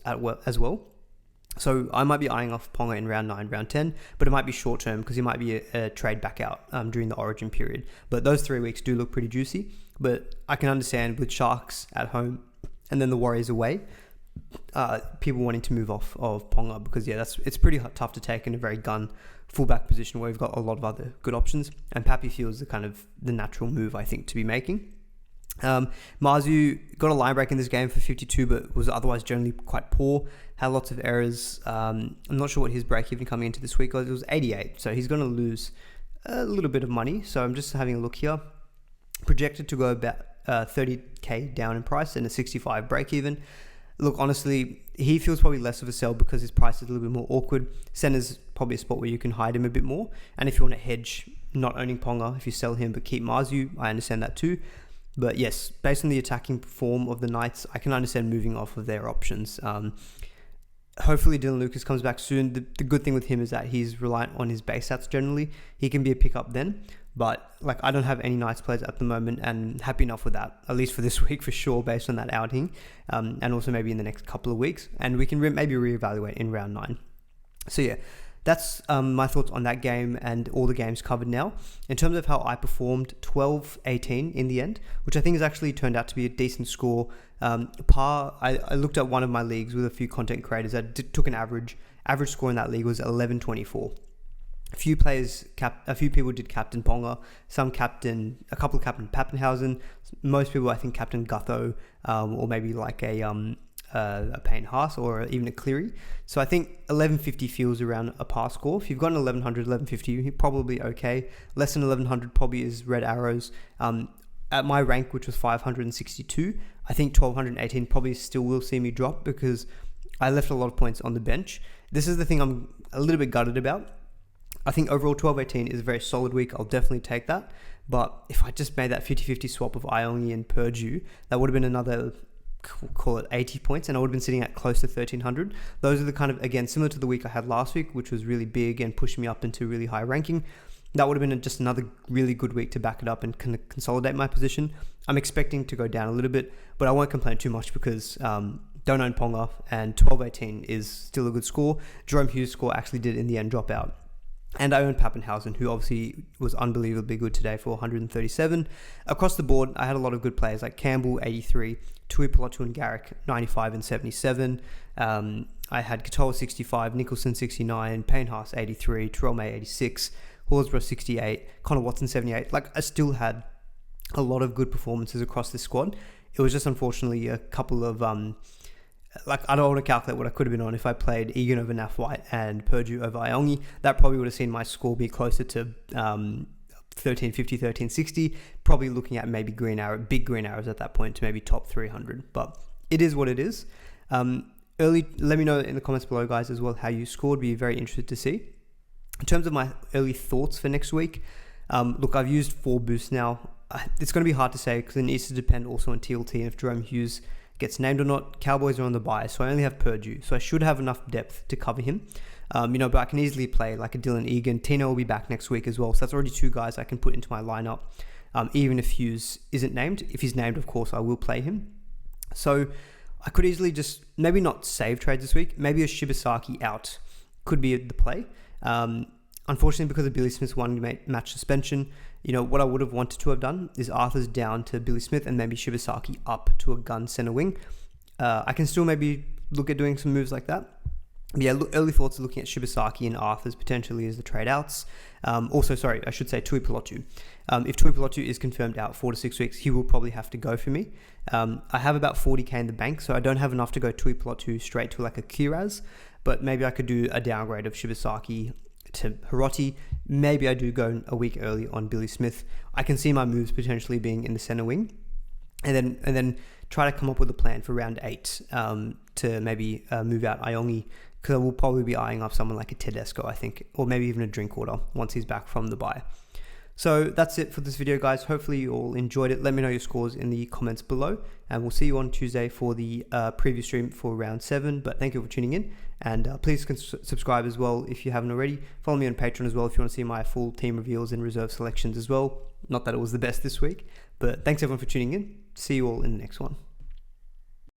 as well. So I might be eyeing off Ponga in round 9, round 10, but it might be short term because he might be a trade back out during the Origin period. But those 3 weeks do look pretty juicy. But I can understand with Sharks at home and then the Warriors away, people wanting to move off of Ponga because it's pretty tough to take in a very gun fullback position where we've got a lot of other good options, and Pappy feels the natural move, I think, to be making. Marzu got a line break in this game for 52, but was otherwise generally quite poor, had lots of errors. I'm not sure what his break even coming into this week was. It was 88, so he's going to lose a little bit of money. So I'm just having a look here. Projected to go about 30k down in price and a 65 break even. Look, honestly, he feels probably less of a sell because his price is a little bit more awkward. Center's probably a spot where you can hide him a bit more. And if you want to hedge not owning Ponga, if you sell him but keep Marzu, I understand that too. But yes, based on the attacking form of the Knights, I can understand moving off of their options. Hopefully Dylan Lucas comes back soon. The good thing with him is that he's reliant on his base stats generally. He can be a pickup then. But like, I don't have any Knights players at the moment, and happy enough with that, at least for this week for sure, based on that outing, and also maybe in the next couple of weeks, and we can maybe reevaluate in round 9. So yeah, that's my thoughts on that game and all the games covered now. In terms of how I performed, 12-18 in the end, which I think has actually turned out to be a decent score. I looked at one of my leagues with a few content creators that took an average score in that league was 11-24. A few people did captain Ponga, a couple captain Pappenhausen, most people I think captain Gutho, or maybe like a Payne Haas or even a Cleary. So I think 1150 feels around a par score. If you've got an 1100, 1150, you're probably okay. Less than 1100 probably is red arrows. At my rank, which was 562, I think 1218 probably still will see me drop because I left a lot of points on the bench. This is the thing I'm a little bit gutted about. I think overall 12-18 is a very solid week. I'll definitely take that. But if I just made that 50-50 swap of Iongi and Purdue, that would have been another, call it 80 points, and I would have been sitting at close to 1300. Those are the kind of, again, similar to the week I had last week, which was really big and pushed me up into really high ranking. That would have been just another really good week to back it up and kind of consolidate my position. I'm expecting to go down a little bit, but I won't complain too much because don't own Ponga, and 12-18 is still a good score. Jerome Hughes' score actually did in the end drop out. And I own Pappenhausen, who obviously was unbelievably good today for 137. Across the board, I had a lot of good players like Campbell, 83, Tui Pelatu and Garrick, 95 and 77. I had Katoa, 65, Nicholson, 69, Payne Haas, 83, Terrell May, 86, Horsburgh, 68, Connor Watson, 78. Like, I still had a lot of good performances across this squad. It was just unfortunately a couple of... I don't want to calculate what I could have been on if I played Egan over Naf White and Purdue over Iongi. That probably would have seen my score be closer to 1350, 1360. Probably looking at maybe big green arrows at that point to maybe top 300. But it is what it is. Let me know in the comments below, guys, as well how you scored. Be very interested to see. In terms of my early thoughts for next week, look, I've used 4 boosts now. It's going to be hard to say because it needs to depend also on TLT and if Jerome Hughes gets named or not. Cowboys are on the bye, so I only have Purdue, so I should have enough depth to cover him. But I can easily play like a Dylan Egan. Tino will be back next week as well, so that's already 2 guys I can put into my lineup, even if Hughes isn't named. If he's named, of course, I will play him. So I could easily just maybe not save trades this week. Maybe a Shibasaki out could be the play. Unfortunately, because of Billy Smith's 1 match suspension, what I would have wanted to have done is Arthur's down to Billy Smith and maybe Shibasaki up to a gun center wing. I can still maybe look at doing some moves like that. But yeah, early thoughts are looking at Shibasaki and Arthur's potentially as the trade outs. I should say Tui Pelatu. If Tui Pelatu is confirmed out 4 to 6 weeks, he will probably have to go for me. I have about 40k in the bank, so I don't have enough to go Tui Pelatu straight to like a Kiraz, but maybe I could do a downgrade of Shibasaki to Hiroti. Maybe I do go a week early on Billy Smith. I can see my moves potentially being in the center wing, and then try to come up with a plan for round 8 to maybe move out Iongi, because I will probably be eyeing up someone like a Tedesco, I think, or maybe even a Drinkwater once he's back from the bye. So that's it for this video, guys. Hopefully you all enjoyed it. Let me know your scores in the comments below, and we'll see you on Tuesday for the preview stream for round 7. But thank you for tuning in, and please subscribe as well if you haven't already. Follow me on Patreon as well if you want to see my full team reveals and reserve selections as well. Not that it was the best this week, but thanks everyone for tuning in. See you all in the next one.